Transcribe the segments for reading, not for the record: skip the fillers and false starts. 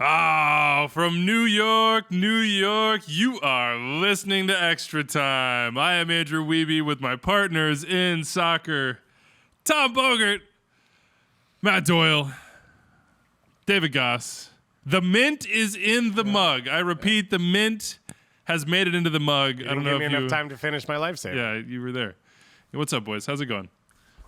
Oh, from New York, you are listening to Extra Time. I am Andrew Wiebe with my partners in soccer, Tom Bogert, Matt Doyle, David Goss. The mint is in the mug. I repeat, the mint has made it into the mug. I don't know if you enough time to finish my lifesaver. Yeah, you were there. Hey, what's up, boys? How's it going?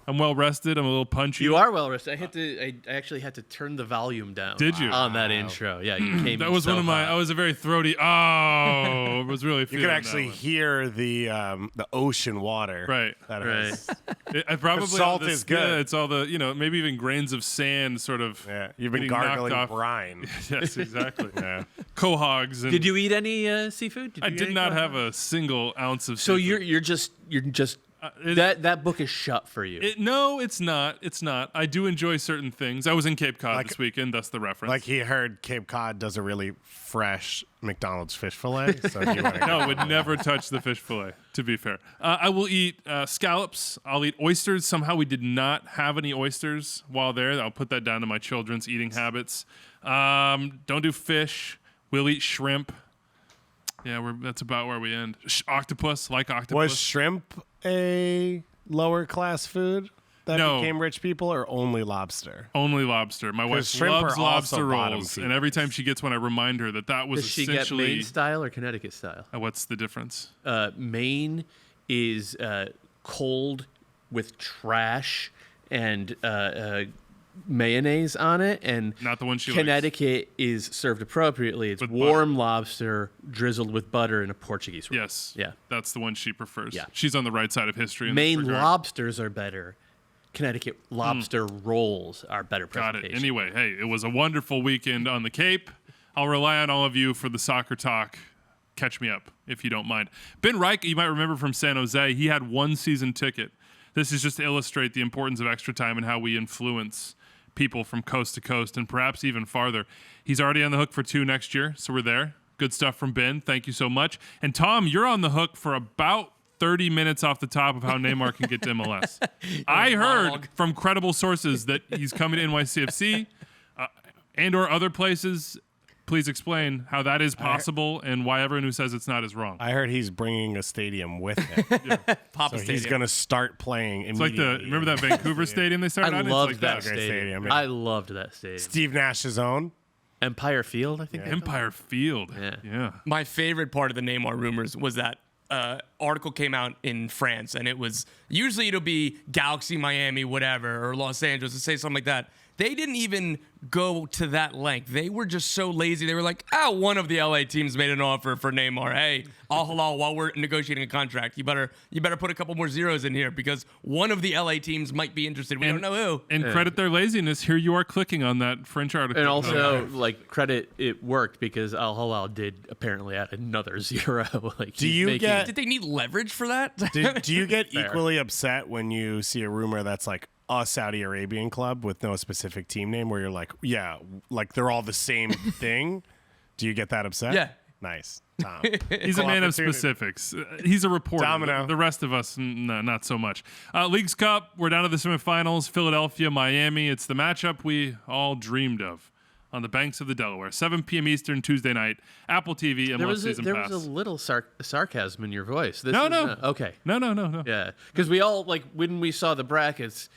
I'm well rested. I'm a little punchy. You are well rested. I actually had to turn the volume down. Did you? On that intro? Yeah, you came. That was so one of my. hot. I was a very throaty. Oh, it was really. You could actually hear the ocean water. Right. I probably the salt is good. Yeah, it's all the maybe even grains of sand sort of. Yeah, you've been gargling brine. Yes, exactly. Yeah. Quahogs. Did you eat any seafood? I did not have a single ounce of. So seafood. you're just. That book is shut for you. No, it's not. It's not. I do enjoy certain things. I was in Cape Cod this weekend, thus the reference. Like he heard Cape Cod does a really fresh McDonald's fish fillet. So no, would never touch the fish fillet, to be fair. I will eat scallops. I'll eat oysters. Somehow we did not have any oysters while there. I'll put that down to my children's eating habits. Don't do fish. We'll eat shrimp. Yeah, that's about where we end. Octopus, like octopus. Was shrimp a lower class food that became rich people, or only lobster? Only lobster. My wife loves lobster rolls, and every time she gets one, I remind her that was Does she essentially. get Maine style or Connecticut style? What's the difference? Maine is cold with trash and mayonnaise on it, and not the one she Connecticut likes. Is served appropriately. It's with warm butter. Lobster drizzled with butter in a Portuguese roll. Yes. Yeah. That's the one she prefers. Yeah. She's on the right side of history. Maine lobsters are better. Connecticut lobster rolls are better presentation. Got it. Anyway, hey, it was a wonderful weekend on the Cape. I'll rely on all of you for the soccer talk. Catch me up, if you don't mind. Ben Reich, you might remember from San Jose, he had one season ticket. This is just to illustrate the importance of Extra Time and how we influence people from coast to coast and perhaps even farther. He's already on the hook for 2 next year, so we're there. Good stuff from Ben. Thank you so much. And Tom, you're on the hook for about 30 minutes off the top of how Neymar can get to MLS. I heard from credible sources that he's coming to NYCFC and or other places. Please explain how that is possible and why everyone who says it's not is wrong. I heard he's bringing a stadium with him. Papa so Stadium. He's going to start playing immediately. It's like remember that Vancouver stadium they started I on? loved It's that like stadium. Yeah. I loved that stadium. Steve Nash's own. Empire Field, I think. Empire Field. Yeah. My favorite part of the Neymar rumors was that article came out in France, and it was usually it'll be Galaxy, Miami, whatever, or Los Angeles, to say something like that. They didn't even go to that length. They were just so lazy. They were like, one of the LA teams made an offer for Neymar. Hey, al halal, while we're negotiating a contract, you better put a couple more zeros in here because one of the LA teams might be interested. We don't know who. And credit their lazinesss. Here you are clicking on that French article. And also, credit it worked because Al Halal did apparently add another zero. Did they need leverage for that? Do you get equally upset when you see a rumor that's like a Saudi Arabian club with no specific team name where you're like, yeah, like they're all the same thing? Do you get that upset? Yeah. Nice. Tom. He's a man of specifics. He's a reporter. Domino. The rest of us, not so much. Leagues Cup, we're down to the semifinals. Philadelphia, Miami. It's the matchup we all dreamed of on the banks of the Delaware. 7 p.m. Eastern, Tuesday night. Apple TV, MLS Season Pass. There was a little sarcasm in your voice. No. Okay. No. Yeah. Because we all, when we saw the brackets,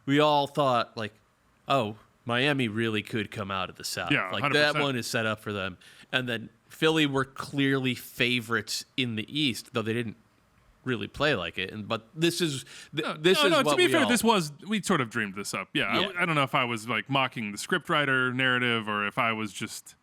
we all thought, Miami really could come out of the South. Yeah, 100%. That one is set up for them. And then Philly were clearly favorites in the East, though they didn't really play like it. But this is what to be fair, all... we sort of dreamed this up. Yeah. I don't know if I was mocking the scriptwriter narrative or if I was just,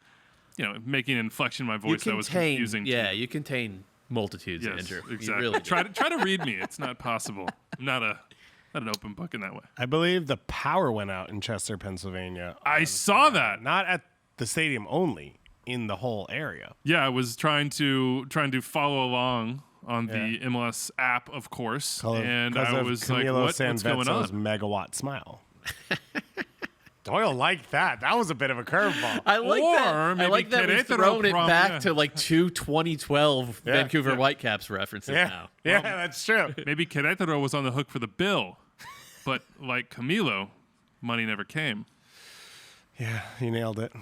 making an inflection in my voice that was confusing. Yeah, you contain multitudes, yes, Andrew. Exactly. You really try to read me. It's not possible. I'm not an open book in that way. I believe the power went out in Chester, Pennsylvania. I saw that. Not at the stadium only, in the whole area. Yeah, I was trying to follow along on the MLS app, of course, and I was like, what's going on? Megawatt smile. Doyle liked that. That was a bit of a curveball. I like that. I like that we've thrown it back to 2012 Vancouver Whitecaps references now. Yeah, that's true. Maybe Querétaro was on the hook for the bill, but like Camilo, money never came. Yeah, you nailed it.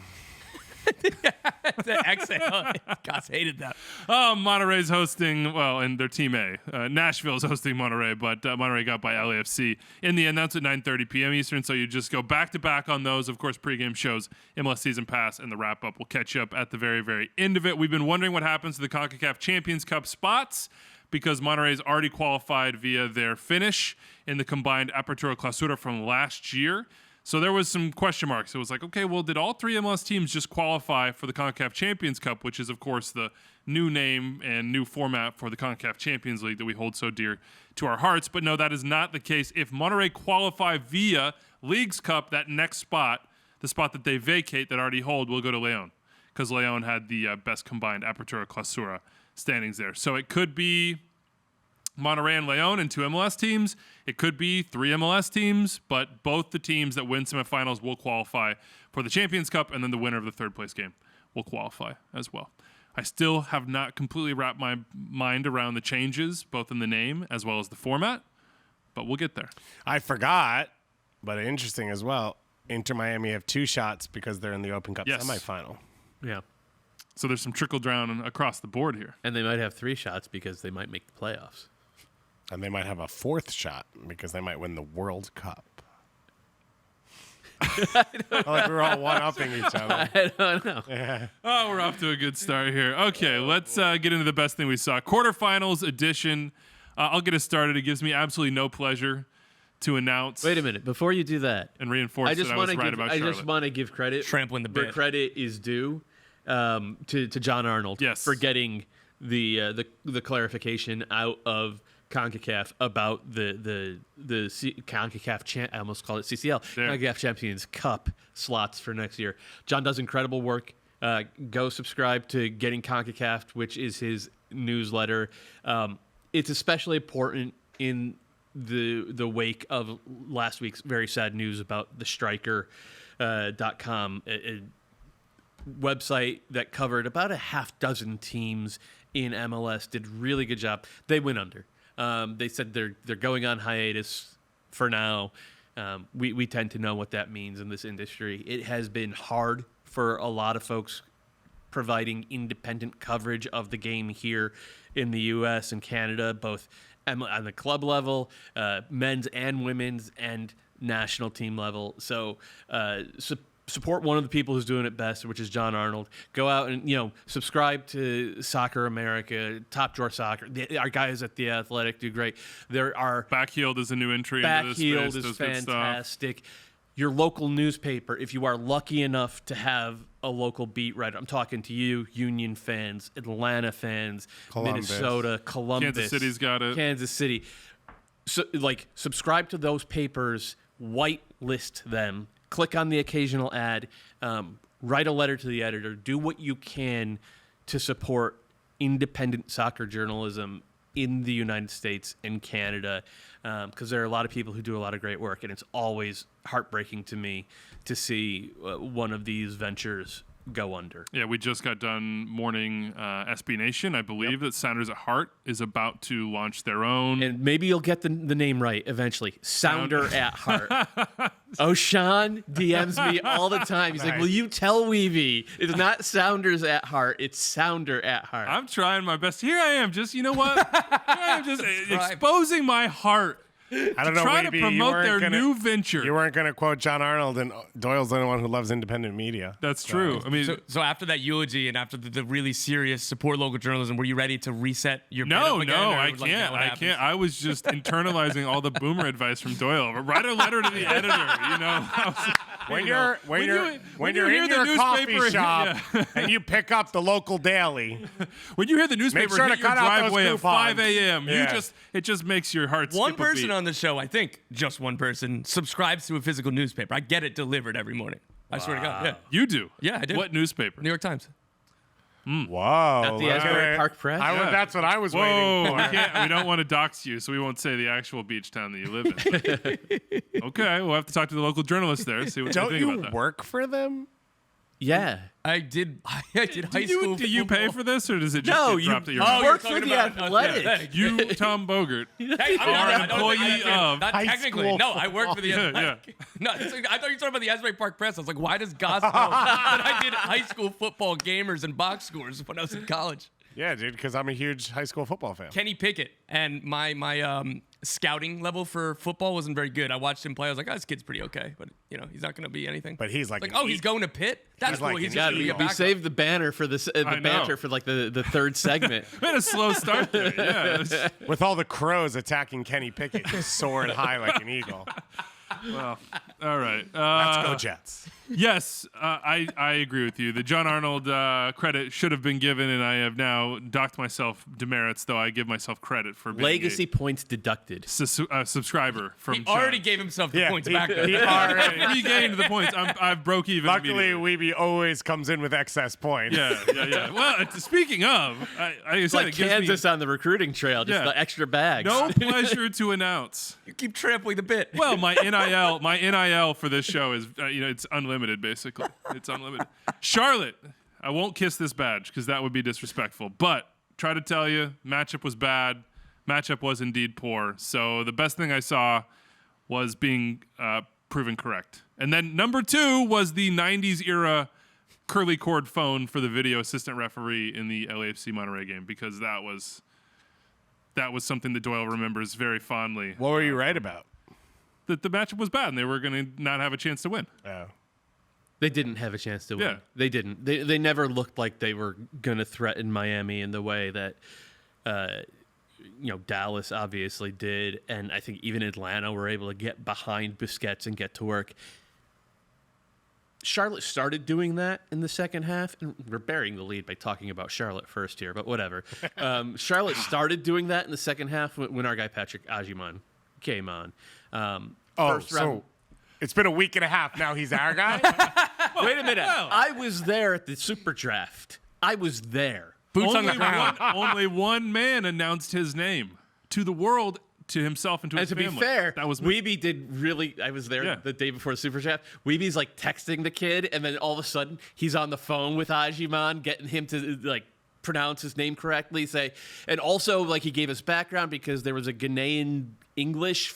Exhale. Gosh, hated that. Oh, Monterrey's hosting, and their team A. Nashville's hosting Monterrey, but Monterrey got by LAFC. In the end, that's at 9:30 p.m. Eastern, so you just go back-to-back on those. Of course, pregame shows, MLS Season Pass, and the wrap-up will catch you up at the very, very end of it. We've been wondering what happens to the CONCACAF Champions Cup spots because Monterrey's already qualified via their finish in the combined Apertura Clausura from last year. So there was some question marks. It was like, okay, well, did all three MLS teams just qualify for the CONCACAF Champions Cup, which is, of course, the new name and new format for the CONCACAF Champions League that we hold so dear to our hearts? But no, that is not the case. If Monterrey qualify via Leagues Cup, that next spot, the spot that they vacate that already hold, will go to León because León had the best combined Apertura Clausura standings there. So it could be Monterrey and León and two MLS teams. It could be three MLS teams, but both the teams that win semifinals will qualify for the Champions Cup, and then the winner of the third place game will qualify as well. I still have not completely wrapped my mind around the changes, both in the name as well as the format, but we'll get there. I forgot, but interesting as well. Inter Miami have 2 shots because they're in the Open Cup semifinal. Yeah. So there's some trickle down across the board here. And they might have 3 shots because they might make the playoffs. And they might have a 4th shot because they might win the World Cup. Like we're all one-upping each other. I don't know. Yeah. Oh, we're off to a good start here. Okay, let's get into the best thing we saw. Quarterfinals edition. I'll get us started. It gives me absolutely no pleasure to announce. Wait a minute. Before you do that, and reinforce that I was right about Charlotte. I just want to give credit. Trampling the where bit. credit is due to John Arnold for getting the clarification out of CONCACAF about the CONCACAF I almost called it CCL CONCACAF Champions Cup slots for next year. John does incredible work. Go subscribe to Getting CONCACAF, which is his newsletter. It's especially important in the wake of last week's very sad news about the striker.com website that covered about a half dozen teams in MLS. Did a really good job. They went under. They said they're going on hiatus for now. We tend to know what that means in this industry. It has been hard for a lot of folks providing independent coverage of the game here in the U.S. and Canada, both on the club level, men's and women's, and national team level. So support one of the people who's doing it best, which is John Arnold. Go out and subscribe to Soccer America, Top Drawer Soccer. Our guys at The Athletic do great. There are Backheeled is a new entry into this space. Backheeled is fantastic. Your local newspaper, if you are lucky enough to have a local beat writer, I'm talking to you, Union fans, Atlanta fans, Minnesota, Columbus. Kansas City's got it. Kansas City. So, subscribe to those papers, whitelist them, click on the occasional ad, write a letter to the editor, do what you can to support independent soccer journalism in the United States and Canada, because there are a lot of people who do a lot of great work, and it's always heartbreaking to me to see one of these ventures go under. Yeah, we just got done mourning SB Nation. I believe that Sounders at Heart is about to launch their own. And maybe you'll get the name right eventually. Sounder at Heart. Sean DMs me all the time. He's like, will you tell Weavy? It's not Sounders at Heart. It's Sounder at Heart. I'm trying my best. Here I am. Just, you know what? I'm just exposing my heart. I don't know. Trying to Weeby, promote their new venture. You weren't going to quote John Arnold, and Doyle's the only one who loves independent media. That's true. I mean, so after that eulogy and after the really serious support local journalism, were you ready to reset your bid up again, I can't. I can't. I was just internalizing all the boomer advice from Doyle. Write a letter to the editor. When you're in your coffee shop and you pick up the local daily, when you hear the newspaper hit your driveway at 5 a.m., it just makes your heart skip a beat. One person on the show, I think just one person, subscribes to a physical newspaper. I get it delivered every morning. I swear to God. Yeah. You do? Yeah, I do. What newspaper? New York Times. Whoa. At the Asbury Park Press? That's what I was waiting for. We don't want to dox you, so we won't say the actual beach town that you live in. Okay, we'll have to talk to the local journalist there, see what they think about that. Don't you work for them? Yeah. I did high school. Do you pay for this, or does it just No, get you dropped at your Oh, house? you're work for talking the about- Athletic. You, Tom Bogert, Hey, are an I don't think employee of not high technically. school No, I work for the Yeah, Athletic. No, I thought you were talking about the Asbury Park Press. I was like, why does Goss know that I did high school football gamers and box scores when I was in college? Yeah, dude, because I'm a huge high school football fan. Kenny Pickett, and my scouting level for football wasn't very good. I watched him play. I was like, oh, this kid's pretty okay, but he's not going to be anything. But he's like, he's going to Pitt. That's cool. like He's an just eagle. going to We get back. saved the banner for the banter for like the third segment. We had a slow start there. Yeah. with all the crows attacking Kenny Pickett, just soaring high like an eagle. Well, all right. Let's go Jets. Yes, I agree with you. The John Arnold credit should have been given, and I have now docked myself demerits, though I give myself credit for being Legacy points deducted. a subscriber from He John. already gave himself the Yeah, points he- back. he Though. already- regained the points. I've broke even. Luckily, immediately. Weeby always comes in with excess points. Yeah. Well, speaking of, I It's said like it gives Kansas on the recruiting trail, just Yeah. the extra bags. me no pleasure to announce. You keep trampling the bit. Well, my NIL for this show is it's unlimited basically. It's unlimited. Charlotte, I won't kiss this badge because that would be disrespectful. But try to tell you, matchup was bad. Matchup was indeed poor. So the best thing I saw was being proven correct. And then number 2 was the '90s era curly cord phone for the video assistant referee in the LAFC Monterrey game because that was something that Doyle remembers very fondly. What were you right about? That the matchup was bad and they were going to not have a chance to win. Oh. They didn't have a chance to win. Yeah. They didn't. They never looked like they were going to threaten Miami in the way that, Dallas obviously did. And I think even Atlanta were able to get behind Busquets and get to work. Charlotte started doing that in the second half. And we're burying the lead by talking about Charlotte first here, but whatever. Charlotte started doing that in the second half when our guy Patrick Agyemang came on. First round. So it's been a week and a half now. He's our guy. Wait a minute. I was there at the Super Draft. I was there. Boots on the ground. Only one man announced his name to the world, to himself, and to And his to family. be fair, that was me. Weeby did really. I was there Yeah. the day before the Super Draft. Weeby's like texting the kid, and then all of a sudden he's on the phone with Agyemang, getting him to like pronounce his name correctly. And also like he gave us background because there was a Ghanaian English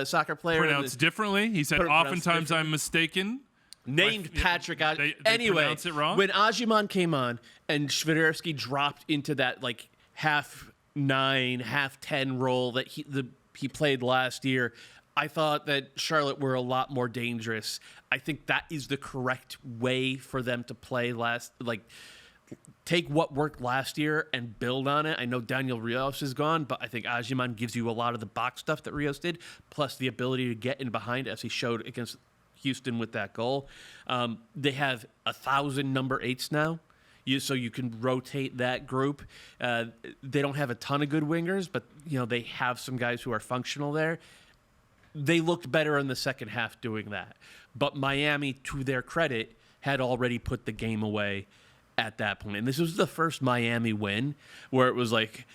soccer player pronounced differently. He said, Pronounced "Oftentimes differently. I'm mistaken." named Patrick. They Anyway, pronounce it wrong? when Agyemang came on and Swiderski dropped into that like half 9, half 10 role that he played last year, I thought that Charlotte were a lot more dangerous. I think that is the correct way for them to play take what worked last year and build on it. I know Daniel Rios is gone, but I think Agyemang gives you a lot of the box stuff that Rios did, plus the ability to get in behind as he showed against Houston with that goal. They have 1,000 number 8s now, so you can rotate that group. They don't have a ton of good wingers, but they have some guys who are functional there. They looked better in the second half doing that. But Miami, to their credit, had already put the game away at that point. And this was the first Miami win where it was like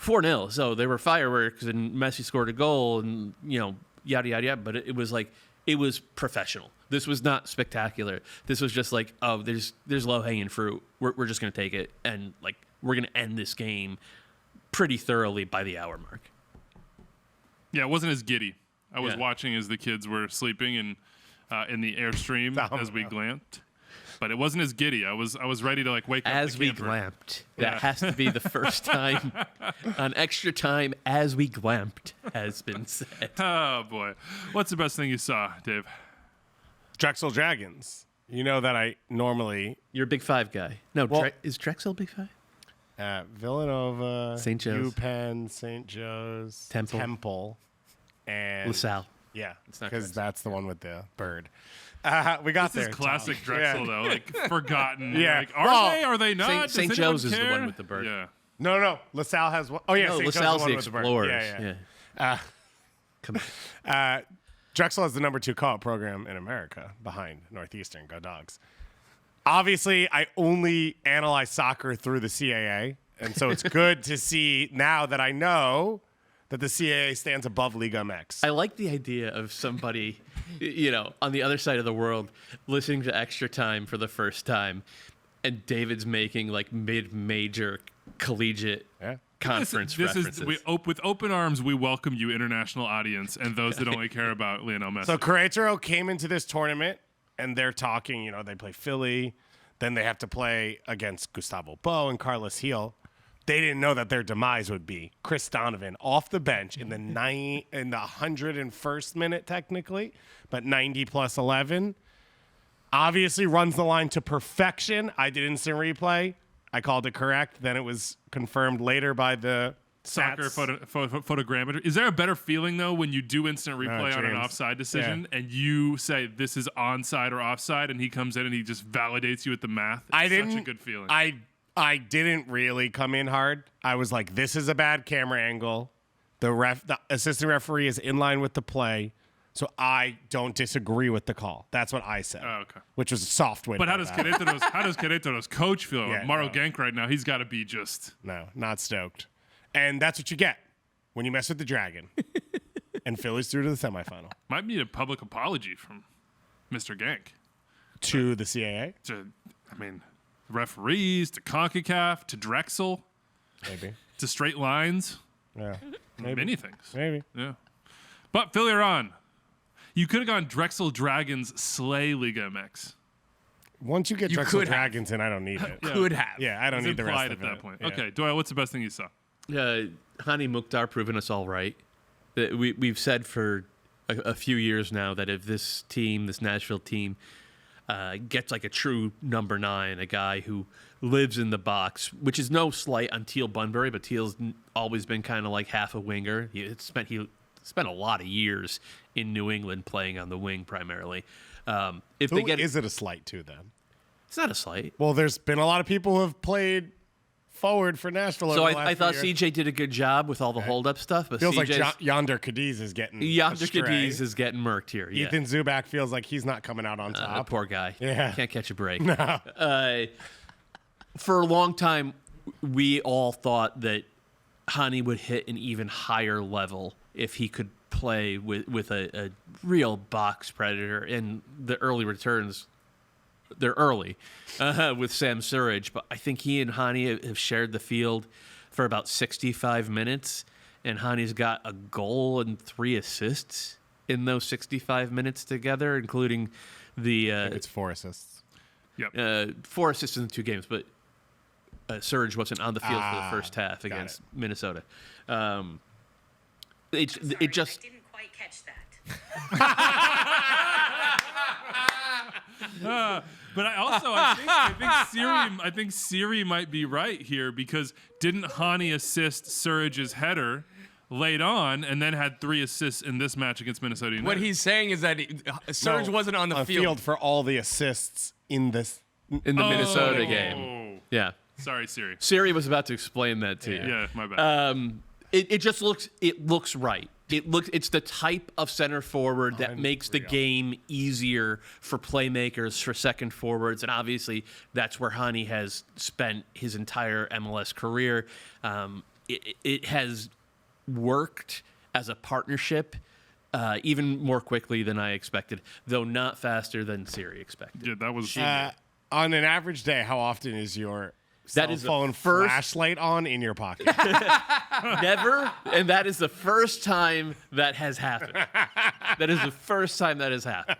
4-0. So there were fireworks and Messi scored a goal and, yada, yada, yada. But it was like, it was professional. This was not spectacular. This was just like, oh, there's low-hanging fruit. We're just going to take it. And, we're going to end this game pretty thoroughly by the hour mark. Yeah, it wasn't as giddy. I was Yeah. watching as the kids were sleeping and in the airstream Oh, as we no. glamped. But it wasn't as giddy. I was ready to wake up As the we camper. glamped. Yeah. That has to be the first time on Extra Time as we glamped has been said. Oh boy, what's the best thing you saw, Dave? Drexel Dragons. You know that I normally You're a Big Five guy. No, Well- is Drexel Big Five? Villanova, St. Joe's. UPenn, St. Joe's, Temple. and LaSalle. Yeah, It's not because Drexel. that's the one with the bird. We got This there. is classic Tom. Drexel Yeah. though, forgotten. Yeah. Like, are Well, they? Are they not? St. Does Joe's anyone is the one care? with the bird. Yeah. No, LaSalle has one. Oh yeah, No, St. Joe's LaSalle's one the with the bird. Explorers. Yeah. Come on. Drexel has the number 2 co-op program in America behind Northeastern. Go Dogs. Obviously, I only analyze soccer through the CAA, and so it's good to see now that I know that the CAA stands above Liga MX. I like the idea of somebody on the other side of the world, listening to Extra Time for the first time, and David's making like mid-major collegiate conference references. With open arms, we welcome you, international audience, and those that only care about Lionel Messi. So Querétaro came into this tournament, and they're talking, they play Philly, then they have to play against Gustavo Bo and Carlos Gil. They didn't know that their demise would be Chris Donovan off the bench in the 101st minute, technically, but 90 plus 11. Obviously runs the line to perfection. I did instant replay. I called it correct. Then it was confirmed later by the soccer photogrammetry. Is there a better feeling, though, when you do instant replay on an offside decision and you say this is onside or offside, and he comes in and he just validates you with the math? It's such a good feeling. I didn't really come in hard. I was like, this is a bad camera angle. The assistant referee is in line with the play, so I don't disagree with the call. That's what I said. Oh, okay. Which was a soft win. But how does Querétaro's coach feel? Mauro Genk right now, he's got to be just... No, not stoked. And that's what you get when you mess with the Dragon. And Philly's through to the semifinal. Might need a public apology from Mr. Genk. To the CAA? Referees, to CONCACAF, to Drexel. Maybe. To Straight Lines. Yeah. Many things. Maybe. Yeah. But Philly are on. You could have gone Drexel Dragons slay Liga MX. Once you get Drexel Dragons in, I don't need it. Could have. Yeah, I don't need the rest of at that it. point. Yeah. Okay, Doyle, what's the best thing you saw? Hany Mukhtar proving us all right. We've said for a few years now that if this Nashville team, gets like a true number 9, a guy who lives in the box, which is no slight on Teal Bunbury, but Teal's always been kind of like half a winger. He spent a lot of years in New England playing on the wing primarily. Is it a slight to them? It's not a slight. Well, there's been a lot of people who have played forward for Nashville. So over the last I thought few years. CJ did a good job with all the hold-up stuff, but feels CJ's, like Yonder Cadiz is getting Cadiz is getting murked here. Yeah. Ethan Zubak feels like he's not coming out on top. Poor guy. Yeah. Can't catch a break. No. For a long time, we all thought that Hany would hit an even higher level if he could play with a real box predator. And the early returns, they're early with Sam Surridge. But I think he and Hany have shared the field for about 65 minutes. And Hany's got a goal and 3 assists in those 65 minutes together, including the... it's 4 assists. Yep. 4 assists in 2 games, but Surridge wasn't on the field for the first half against Minnesota. It just... I didn't quite catch that. But I think Siri might be right here, because didn't Hany assist Surridge's header late on and then had 3 assists in this match against Minnesota United? What he's saying is that Surridge wasn't on the field for all the assists in the Minnesota game. Yeah. Sorry, Siri. Siri was about to explain that to you. Yeah, my bad. It just looks right. It's the type of center forward that makes the game easier for playmakers, for second forwards, and obviously that's where Hany has spent his entire MLS career. It has worked as a partnership even more quickly than I expected, though not faster than Siri expected. Yeah, that was... on an average day, how often is your That is phone flashlight on in your pocket? Never, and that is the first time that has happened. That is the first time that has happened.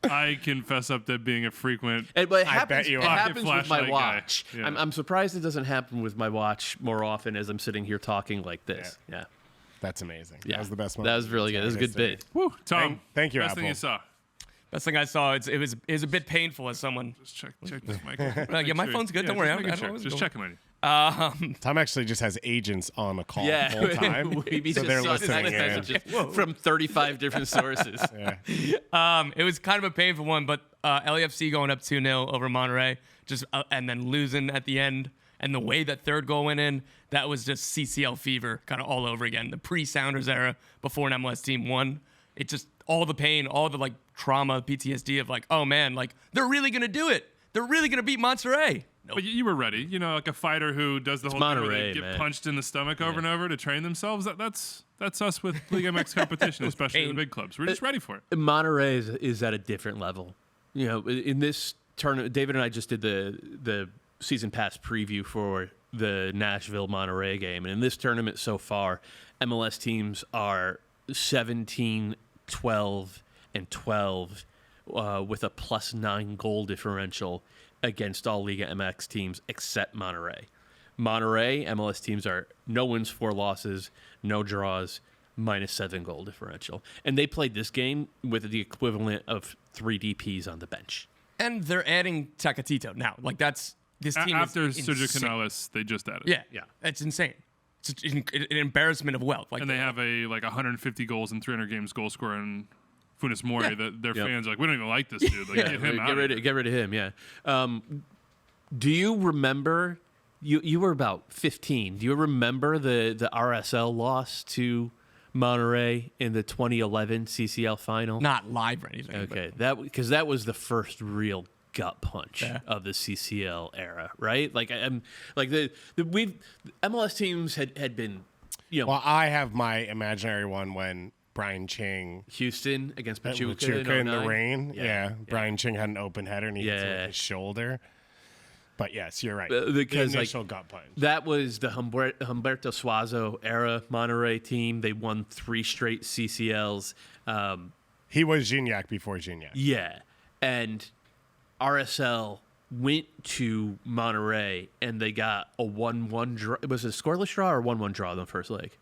I confess up to being a frequent... But it I bet you it are. happens with my Flashlight guy. watch. Yeah. I'm surprised it doesn't happen with my watch more often as I'm sitting here talking like this. Yeah. That's amazing. Yeah. That was the best one. That was really good. It was a good bit. Woo, Tom, Thank you, best thing Apple. you saw. Best thing I saw, it was a bit painful as someone. Just check this mic. Yeah, my phone's good. Don't worry. Just checking on you. Tom actually just has agents on a call Yeah. the whole time. We So just they're saw listening text in. messages from 35 different sources. Yeah. It was kind of a painful one, but LAFC going up 2-0 over Monterrey, and then losing at the end, and the way that third goal went in, that was just CCL fever kind of all over again. The pre-Sounders era before an MLS team won. It just, all the pain, all the like trauma, PTSD of like, oh man, like they're really going to do it. They're really going to beat Monterrey. But you were ready. You know, like a fighter who does the whole thing where they Monterrey, get man. punched in the stomach over and over to train themselves. That's us with Liga MX competition, especially the big clubs. We're just ready for it. Monterrey is at a different level. You know, in this tournament, David and I just did the season pass preview for the Nashville Monterrey game, and in this tournament so far, MLS teams are 17, 12, and 12 with a +9 goal differential against all Liga MX teams except Monterrey. Monterrey, MLS teams are no wins, 4 losses, no draws, -7 goal differential. And they played this game with the equivalent of 3 DPs on the bench. And they're adding Tecatito now. Like, that's this team After is Sergio insane. Canales, they just added. Yeah, it's insane. It's an embarrassment of wealth. Like, And they have a 150 goals in 300 games goal scorer in Funes Mori. That their fans are like, we don't even like this dude. Like, get him out. Get rid of him, yeah. Do you remember, you were about 15, do you remember the RSL loss to Monterrey in the 2011 CCL final? not live or anything. Okay, because that was the first real gut punch Yeah. of the CCL era, right? Like MLS teams had been, you know, Well, I have my imaginary one when Brian Ching Houston against Pachuca, Pachuca in the 09. rain. Yeah. Brian Ching had an open header and he hit it Yeah. with his shoulder. But yes, you're right. Because, the like, initial gut punch. That was the Humberto Suazo era Monterrey team. They won 3 straight CCLs. He was Gignac before Gignac. Yeah, and RSL went to Monterrey and they got a 1-1 draw. Was it a scoreless draw or 1-1 draw in the first leg?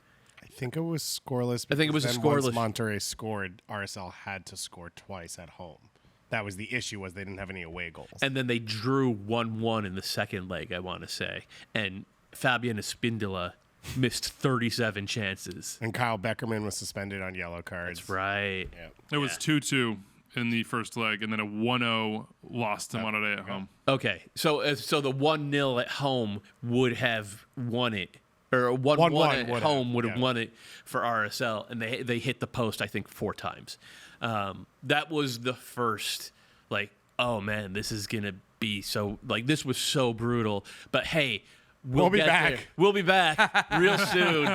I think it was scoreless. I think it was because a then scoreless- Once Monterrey scored, RSL had to score twice at home. That was the issue, was they didn't have any away goals. And then they drew 1-1 in the second leg, I want to say. And Fabian Espindola missed 37 chances. And Kyle Beckerman was suspended on yellow cards. That's right. Yeah. It was 2-2 in the first leg, and then a 1-0 loss to Monterrey at home. Okay, so the 1-0 at home would have won it, or a 1-1 1-1 at would home have, would have yeah. won it for RSL, and they hit the post I think 4 times. That was the first, like, oh man, this is gonna be so, like, this was so brutal. But hey, we'll be get back. there. We'll be back real soon.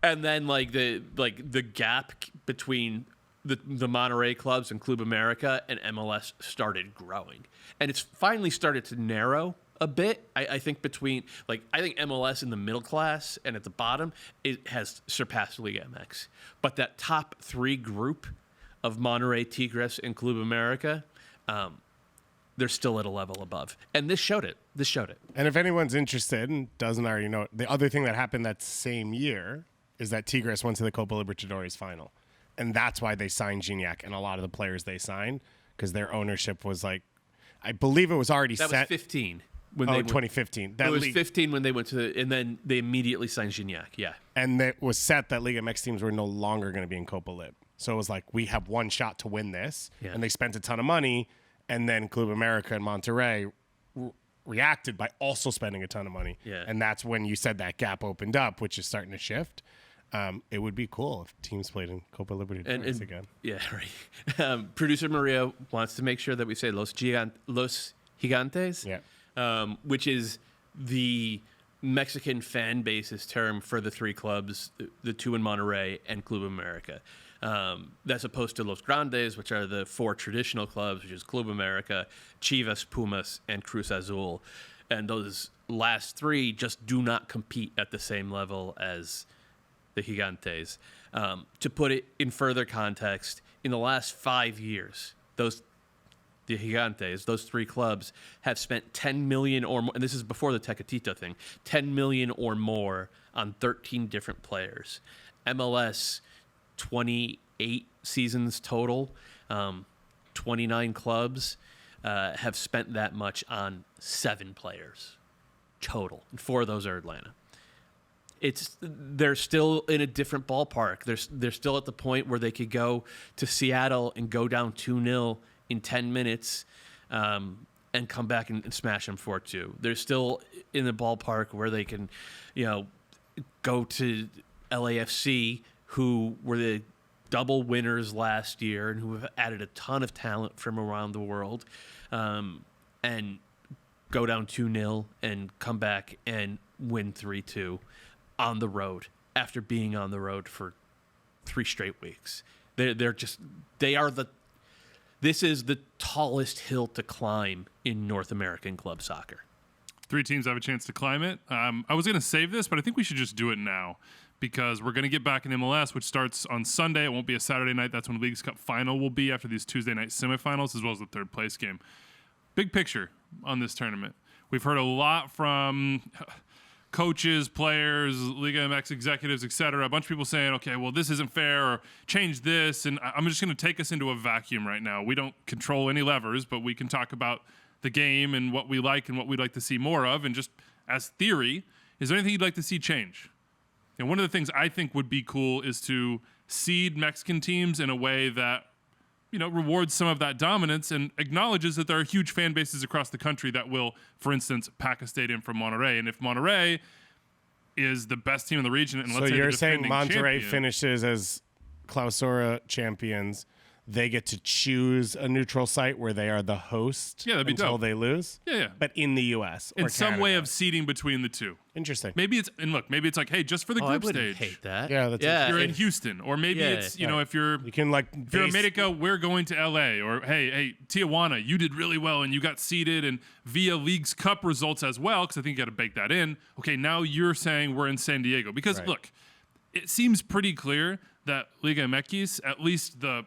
And then the gap between the Monterrey clubs and Club America and MLS started growing, and it's finally started to narrow a bit. I think between, like, I think MLS in the middle class and at the bottom, it has surpassed Liga MX. But that top 3 group of Monterrey, Tigres, and Club America, they're still at a level above, and this showed it. And if anyone's interested and doesn't already know, the other thing that happened that same year is that Tigres went to the Copa Libertadores final. And that's why they signed Gignac and a lot of the players they signed, because their ownership was like, I believe it was already That set. was 15 when Oh, they 2015. It That was league, 15 when they went to and then they immediately signed Gignac. Yeah. and it was set that Liga MX teams were no longer going to be in Copa Lib. So it was like, we have one shot to win this. Yeah. And they spent a ton of money. And then Club America and Monterrey reacted by also spending a ton of money. Yeah. And that's when you said that gap opened up, which is starting to shift. It would be cool if teams played in Copa Libertadores again. Yeah, right. Producer Maria wants to make sure that we say Los Gigantes, Yeah. which is the Mexican fan base's term for the 3 clubs, the 2 in Monterrey and Club America. As opposed to Los Grandes, which are the 4 traditional clubs, which is Club America, Chivas, Pumas, and Cruz Azul. And those last 3 just do not compete at the same level as the Gigantes. To put it in further context, in the last 5 years, the Gigantes, those 3 clubs, have spent $10 million or more, and this is before the Tecatito thing, $10 million or more on 13 different players. MLS, 28 seasons total, 29 clubs have spent that much on 7 players total, and 4 of those are Atlanta. They're still in a different ballpark. They're still at the point where they could go to Seattle and go down 2-0 in 10 minutes and come back and smash them 4-2. They're still in the ballpark where they can, go to LAFC, who were the double winners last year and who have added a ton of talent from around the world, and go down 2-0 and come back and win 3-2 on the road after being on the road for 3 straight weeks. This is the tallest hill to climb in North American club soccer. 3 teams have a chance to climb it. I was going to save this, but I think we should just do it now because we're going to get back in MLS, which starts on Sunday. It won't be a Saturday night. That's when the Leagues Cup final will be after these Tuesday night semifinals, as well as the third place game. Big picture on this tournament. We've heard a lot from coaches, players, Liga MX executives, etc. A bunch of people saying, okay, well, this isn't fair, or change this. And I'm just going to take us into a vacuum right now. We don't control any levers, but we can talk about the game and what we like and what we'd like to see more of. And just as theory, is there anything you'd like to see change? And one of the things I think would be cool is to seed Mexican teams in a way that, rewards some of that dominance and acknowledges that there are huge fan bases across the country that will, for instance, pack a stadium from Monterrey. And if Monterrey is the best team in the region, and let's say you're saying defending Monterrey champion, finishes as Clausura champions, they get to choose a neutral site where they are the host that'd be until dope. they lose? Yeah. But in the U.S. or in some way Canada. of seeding between the two. Interesting. Maybe it's like, hey, just for the I group wouldn't stage. hate that. Yeah, that's You're in if- Houston, or maybe it's if you're You can if you're America, we're going to LA, or hey Tijuana, you did really well and you got seeded and via Leagues Cup results as well, because I think you got to bake that in. Okay, now you're saying we're in San Diego because Right. look, it seems pretty clear that Liga MX, at least the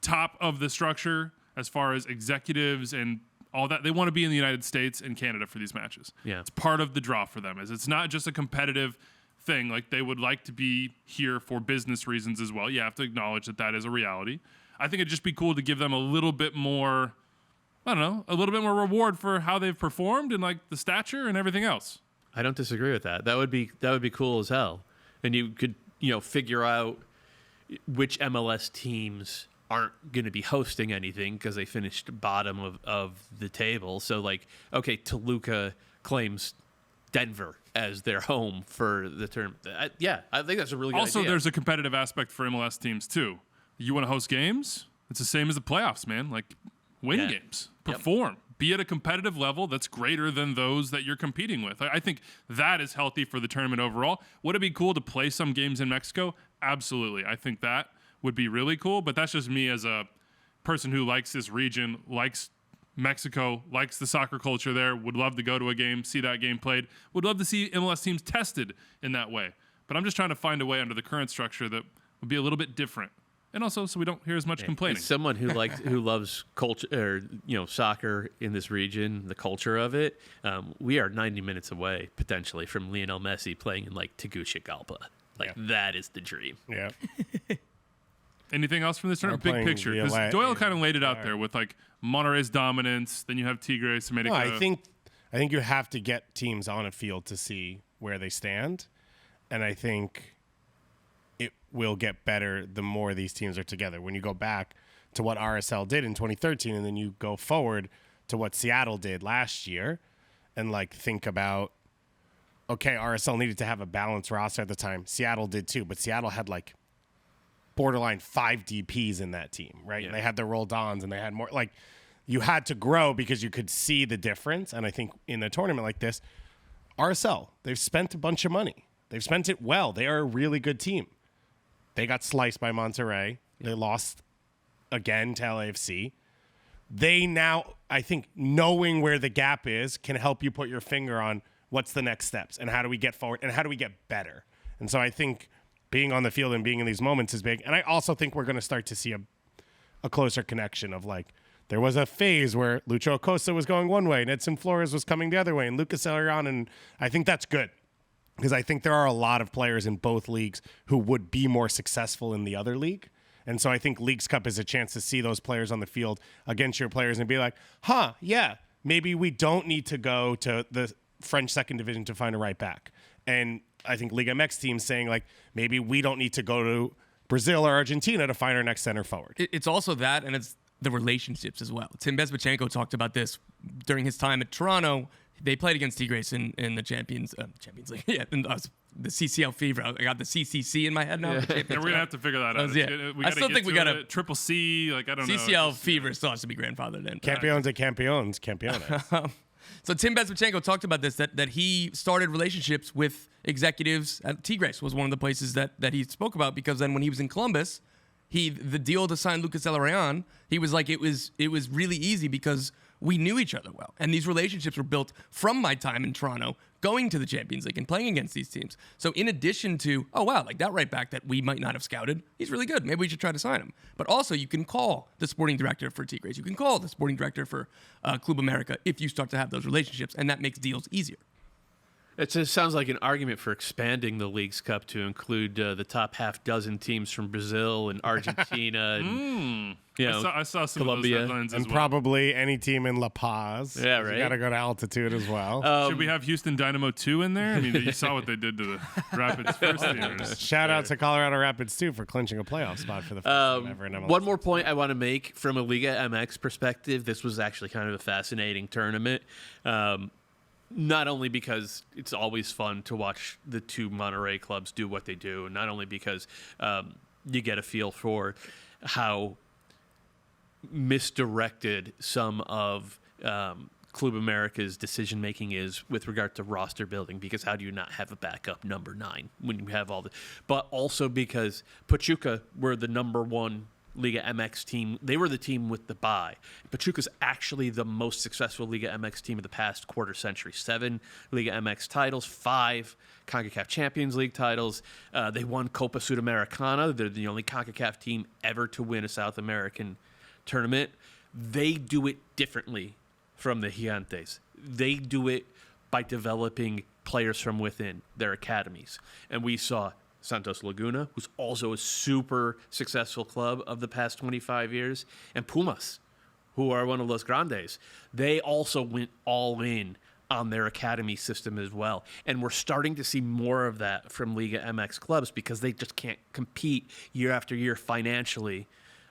top of the structure as far as executives and all that, they want to be in the United States and Canada for these matches. Yeah. It's part of the draw for them. It's not just a competitive thing. Like, they would like to be here for business reasons as well. You have to acknowledge that is a reality. I think it'd just be cool to give them a little bit more, a little bit more reward for how they've performed and like the stature and everything else. I don't disagree with that. That would be cool as hell. And you could, figure out which MLS teams aren't going to be hosting anything because they finished bottom of the table. So, like, okay, Toluca claims Denver as their home for the term. I think that's a really good Also, idea. there's a competitive aspect for MLS teams too. You want to host games? It's the same as the playoffs, man. Like, win Yeah. games, perform, be at a competitive level that's greater than those that you're competing with. I think that is healthy for the tournament overall. Would it be cool to play some games in Mexico? Absolutely. I think that would be really cool, but that's just me as a person who likes this region, likes Mexico, likes the soccer culture there, would love to go to a game, see that game played, would love to see MLS teams tested in that way. But I'm just trying to find a way under the current structure that would be a little bit different. And also so we don't hear as much complaining. As someone who loves culture, or soccer in this region, the culture of it, we are 90 minutes away potentially from Lionel Messi playing in like Tegucigalpa. That is the dream. Yeah. Anything else from this tournament? Big playing picture. Because via Doyle kind of laid it out there with like Monterrey's dominance. Then you have Tigres, America. No, I think you have to get teams on a field to see where they stand, and I think it will get better the more these teams are together. When you go back to what RSL did in 2013, and then you go forward to what Seattle did last year, and like think about, okay, RSL needed to have a balanced roster at the time. Seattle did too, but Seattle had like borderline 5 DPs in that team, right? Yeah. And they had the Roldans, and they had more. Like, you had to grow because you could see the difference. And I think in a tournament like this, RSL, they've spent a bunch of money. They've spent it well. They are a really good team. They got sliced by Monterrey. They lost again to LAFC. They now, I think, knowing where the gap is can help you put your finger on what's the next steps and how do we get forward and how do we get better. And so I think being on the field and being in these moments is big. And I also think we're going to start to see a closer connection of, like, there was a phase where Lucho Acosta was going one way, Edson Flores was coming the other way, and Lucas Eliran, and I think that's good. Because I think there are a lot of players in both leagues who would be more successful in the other league. And so I think Leagues Cup is a chance to see those players on the field against your players and be like, maybe we don't need to go to the French second division to find a right back. And I think Liga MX teams saying, like, maybe we don't need to go to Brazil or Argentina to find our next center forward. It's also that, and it's the relationships as well. Tim Bezbatchenko talked about this during his time at Toronto. They played against Tigres in the Champions League. Yeah, the CCL fever. I got the CCC in my head now. Yeah, we're going to have to figure that out. I still think we got a Triple C. Like, I don't know. CCL fever still has to be grandfathered in. Campeones at campeones, campeones. So Tim Bezbatchenko talked about this, that he started relationships with executives at Tigres was one of the places that he spoke about, because then when he was in Columbus, the deal to sign Lucas Elarayan, he was like, it was really easy because we knew each other well. And these relationships were built from my time in Toronto, going to the Champions League and playing against these teams. So in addition to, oh, wow, like that right back that we might not have scouted, he's really good. Maybe we should try to sign him. But also you can call the sporting director for Tigres. You can call the sporting director for Club America if you start to have those relationships, and that makes deals easier. It just sounds like an argument for expanding the League's Cup to include the top half dozen teams from Brazil and Argentina. And, I saw some Colombia. of those headlines as And well. probably any team in La Paz. Yeah, right. You got to go to altitude as well. Should we have Houston Dynamo 2 in there? I mean, you saw what they did to the Rapids first teamers. Shout out to Colorado Rapids, too, for clinching a playoff spot for the first time ever in MLS. One more point I want to make from a Liga MX perspective. This was actually kind of a fascinating tournament. Not only because it's always fun to watch the two Monterrey clubs do what they do, and not only because you get a feel for how misdirected some of Club America's decision making is with regard to roster building, because how do you not have a backup number 9 when you have all the, but also because Pachuca were the number 1 Liga MX team. They were the team with the bye. Pachuca's actually the most successful Liga MX team of the past quarter century. 7 Liga MX titles, 5 CONCACAF Champions League titles. They won Copa Sudamericana. They're the only CONCACAF team ever to win a South American tournament. They do it differently from the Gigantes. They do it by developing players from within their academies. And we saw Santos Laguna, who's also a super successful club of the past 25 years, and Pumas, who are one of Los Grandes. They also went all in on their academy system as well. And we're starting to see more of that from Liga MX clubs because they just can't compete year after year financially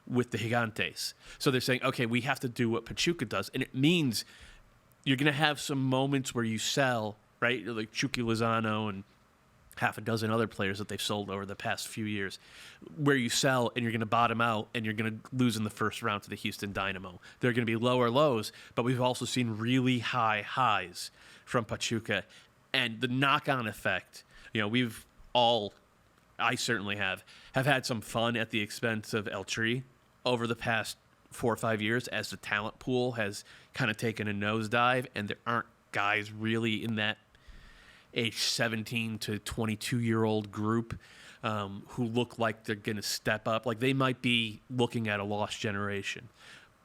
with the Gigantes. So they're saying, okay, we have to do what Pachuca does. And it means you're going to have some moments where you sell, right? Like Chucky Lozano and half a dozen other players that they've sold over the past few years, where you sell and you're going to bottom out and you're going to lose in the first round to the Houston Dynamo. There are going to be lower lows, but we've also seen really high highs from Pachuca. And the knock-on effect, we've all, I certainly have had some fun at the expense of El Tri over the past 4 or 5 years as the talent pool has kind of taken a nosedive, and there aren't guys really in that age 17 to 22-year-old group who look like they're going to step up. Like, they might be looking at a lost generation.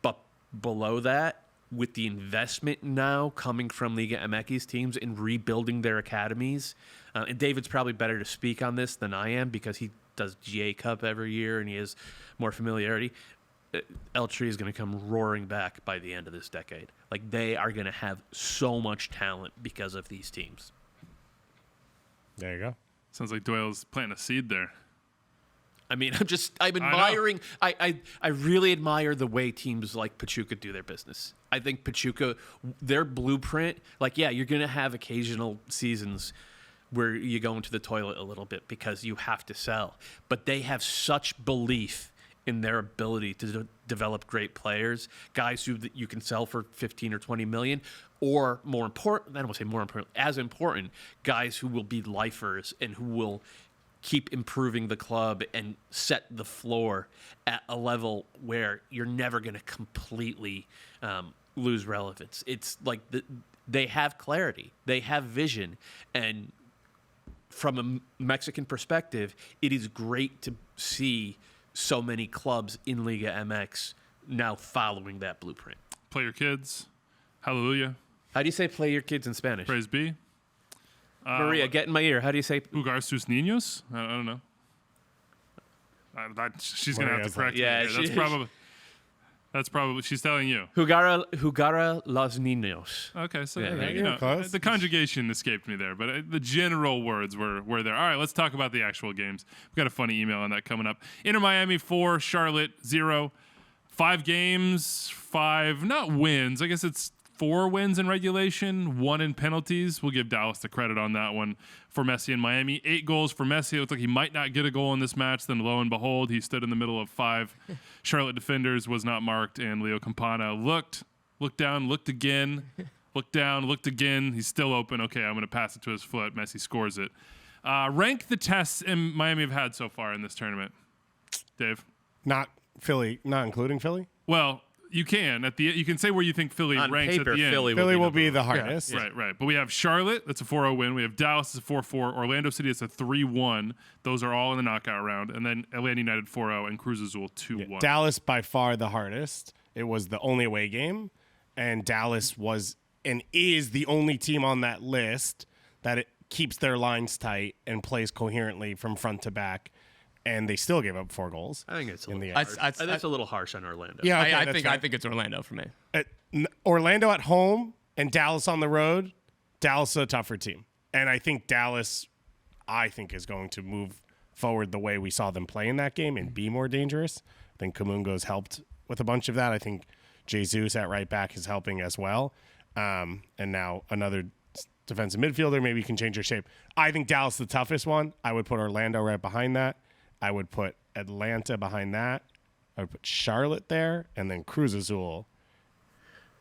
But below that, with the investment now coming from Liga MX teams in rebuilding their academies, and David's probably better to speak on this than I am because he does GA Cup every year and he has more familiarity. El Tri is going to come roaring back by the end of this decade. Like, they are going to have so much talent because of these teams. There you go. Sounds like Doyle's planting a seed there. I mean, I'm admiring. I really admire the way teams like Pachuca do their business. I think Pachuca, their blueprint, like, yeah, you're going to have occasional seasons where you go into the toilet a little bit because you have to sell. But they have such belief in their ability to develop great players, guys who you can sell for 15 or 20 million, or more important, I don't want to say more important, as important, guys who will be lifers and who will keep improving the club and set the floor at a level where you're never going to completely lose relevance. It's like they have clarity, they have vision, and from a Mexican perspective, it is great to see so many clubs in Liga MX now following that blueprint. Play your kids. Hallelujah. How do you say play your kids in Spanish? Praise be. Maria, get in my ear. How do you say? Jugar sus niños? I don't know. She's going to have to correct me. Yeah, that's probably, she's telling you. Jugar los niños. Okay, so Yeah, close. the conjugation escaped me there, but the general words were there. All right, let's talk about the actual games. We've got a funny email on that coming up. Inter Miami 4, Charlotte 0. 5 games, 5 not wins. I guess it's 4 wins in regulation, 1 in penalties. We'll give Dallas the credit on that one for Messi and Miami. 8 goals for Messi. It looks like he might not get a goal in this match. Then lo and behold, he stood in the middle of 5 Charlotte defenders, was not marked, and Leo Campana looked down, looked again, looked down, looked again. He's still open. Okay, I'm going to pass it to his foot. Messi scores it. Rank the tests Miami have had so far in this tournament, Dave. Not Philly, not including Philly. Well, you can you can say where you think Philly On ranks paper, at the end. Philly will be the number one. hardest. Right. But we have Charlotte, that's a 4-0 win. We have Dallas, that's a 4-4. Orlando City, it's a 3-1. Those are all in the knockout round. And then Atlanta United 4-0 and Cruz Azul 2-1. Dallas by far the hardest. It was the only away game, and Dallas was and is the only team on that list that it keeps their lines tight and plays coherently from front to back. And they still gave up 4 goals. I think it's a in little the harsh. That's a little harsh on Orlando. Yeah, okay, I that's think fair. I think it's Orlando for me. Orlando at home and Dallas on the road. Dallas is a tougher team, and I think Dallas, is going to move forward the way we saw them play in that game and be more dangerous. I think Kamungo's helped with a bunch of that. I think Jesus at right back is helping as well, and now another defensive midfielder maybe can change your shape. I think Dallas is the toughest one. I would put Orlando right behind that. I would put Atlanta behind that. I would put Charlotte there, and then Cruz Azul.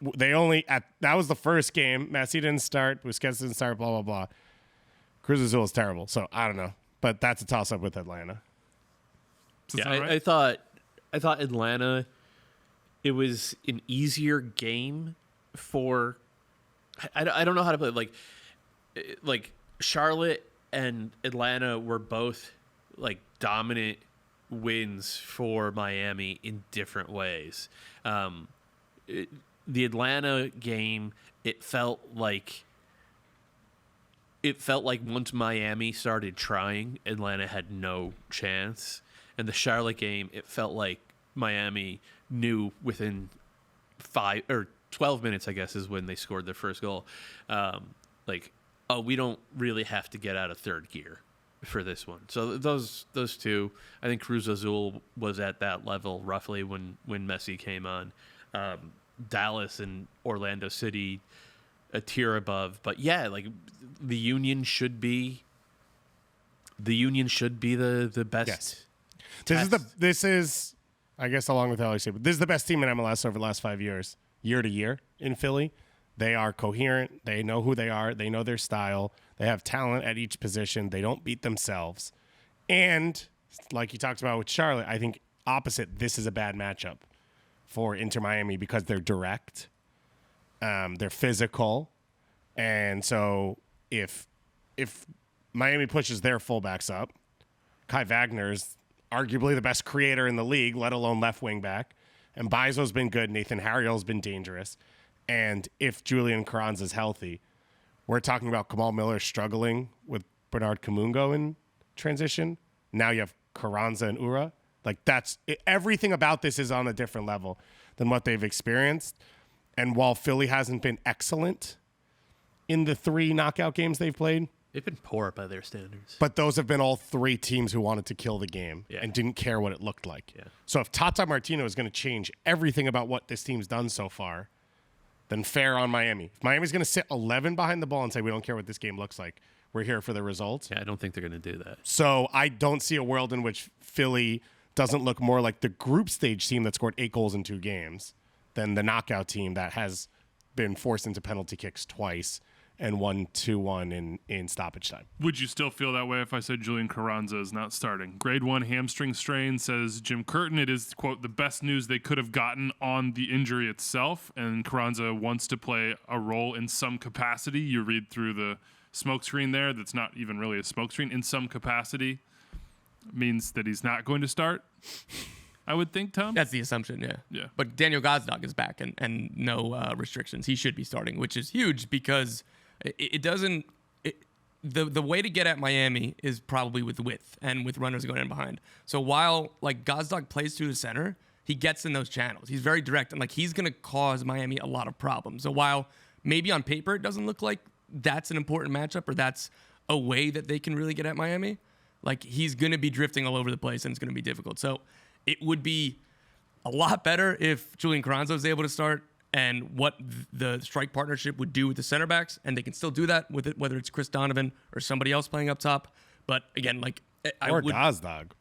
That was the first game. Messi didn't start. Busquets didn't start. Blah blah blah. Cruz Azul is terrible. So I don't know, but that's a toss up with Atlanta. Does that Yeah, sound right? I thought Atlanta. It was an easier game for. I don't know how to put it. Like Charlotte and Atlanta were both like dominant wins for Miami in different ways. The Atlanta game, it felt like once Miami started trying, Atlanta had no chance. And the Charlotte game, it felt like Miami knew within 5 or 12 minutes, I guess, is when they scored their first goal. We don't really have to get out of third gear for this one. So those two, I think Cruz Azul was at that level roughly when Messi came on. Dallas and Orlando City a tier above, but yeah, like the Union should be the best. Yes. This is I guess along with LAFC, but this is the best team in MLS over the last 5 years, year to year in Philly. They are coherent. They know who they are. They know their style. They have talent at each position. They don't beat themselves. And like you talked about with Charlotte, I think opposite, this is a bad matchup for Inter Miami because they're direct, they're physical, and so if Miami pushes their fullbacks up, Kai Wagner's arguably the best creator in the league, let alone left wing back, and Bizo's been good. Nathan Harriel's been dangerous, and if Julian Carranza's healthy, we're talking about Kamal Miller struggling with Bernard Kamungo in transition. Now you have Carranza and Ura. Like everything about this is on a different level than what they've experienced. And while Philly hasn't been excellent in the 3 knockout games they've played, They've been poor by their standards. but those have been all 3 teams who wanted to kill the game Yeah. and didn't care what it looked like. Yeah. So if Tata Martino is going to change everything about what this team's done so far, then fair on Miami. If Miami's going to sit 11 behind the ball and say, we don't care what this game looks like, we're here for the results. Yeah, I don't think they're going to do that. So I don't see a world in which Philly doesn't look more like the group stage team that scored 8 goals in 2 games than the knockout team that has been forced into penalty kicks twice and won 2-1 in stoppage time. Would you still feel that way if I said Julian Carranza is not starting? Grade 1 hamstring strain, says Jim Curtin. It is, quote, the best news they could have gotten on the injury itself, and Carranza wants to play a role in some capacity. You read through the smokescreen there. That's not even really a smokescreen. In some capacity means that he's not going to start, I would think, Tom. That's the assumption, yeah. Yeah. But Daniel Gazdag is back and no restrictions. He should be starting, which is huge because it doesn't. The way to get at Miami is probably with width and with runners going in behind. So while like Gazdag plays through the center, he gets in those channels. He's very direct and like he's going to cause Miami a lot of problems. So while maybe on paper it doesn't look like that's an important matchup or that's a way that they can really get at Miami, like he's going to be drifting all over the place and it's going to be difficult. So it would be a lot better if Julian Carranzo is able to start and what the strike partnership would do with the center backs, and they can still do that with it, whether it's Chris Donovan or somebody else playing up top. But again, like Or Gazdag.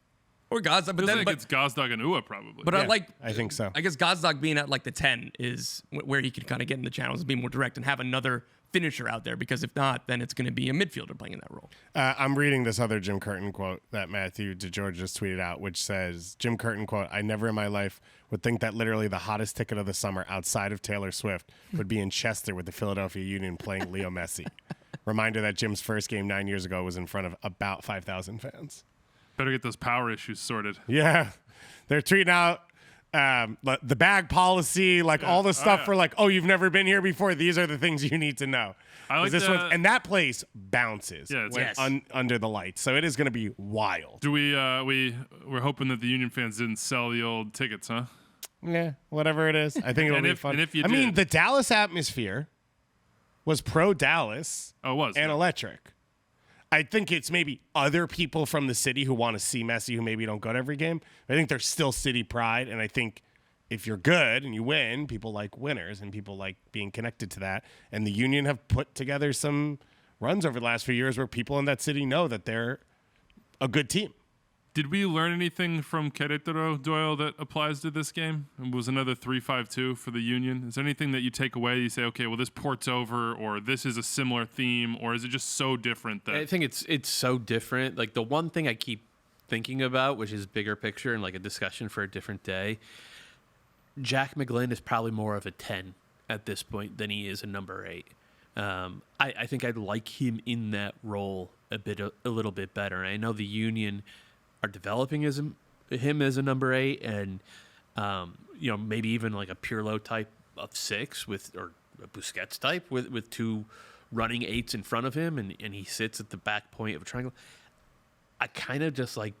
or Gazdag, but I then think it's Gazdag and Ua probably. but Yeah, I I think so. I guess Gazdag being at like the 10 is where he can kind of get in the channels and be more direct and have another finisher out there, because if not, then it's going to be a midfielder playing in that role. I'm reading this other Jim Curtin quote that Matthew DeGeorge just tweeted out, which says, Jim Curtin quote, "I never in my life would think that literally the hottest ticket of the summer outside of Taylor Swift would be in Chester with the Philadelphia Union playing Leo Messi." Reminder that Jim's first game 9 years ago was in front of about 5,000 fans. Better get those power issues sorted. Yeah. They're tweeting out the bag policy, like all the stuff for like, oh, you've never been here before. These are the things you need to know. I like and that place bounces Yeah, it's when Yes. under the lights. So it is going to be wild. Do we're hoping that the Union fans didn't sell the old tickets, huh? Yeah, whatever it is. I think it'll And be if- fun. and if you I mean, did- the Dallas atmosphere was pro Dallas Oh, it was. and yeah. electric. I think it's maybe other people from the city who want to see Messi who maybe don't go to every game. I think there's still city pride, and I think if you're good and you win, people like winners and people like being connected to that. And the Union have put together some runs over the last few years where people in that city know that they're a good team. Did we learn anything from Querétaro, Doyle, that applies to this game? It was another 3-5-2 for the Union. Is there anything that you take away? You say, okay, well, this ports over, or this is a similar theme, or is it just so different that I think it's so different. Like the one thing I keep thinking about, which is bigger picture and like a discussion for a different day, Jack McGlynn is probably more of a 10 at this point than he is a number 8. I think I'd like him in that role a little bit better. I know the Union are developing him as a number 8, and maybe even like a Pirlo type of 6 or a Busquets type with two running 8s in front of him, and he sits at the back point of a triangle. I kind of just I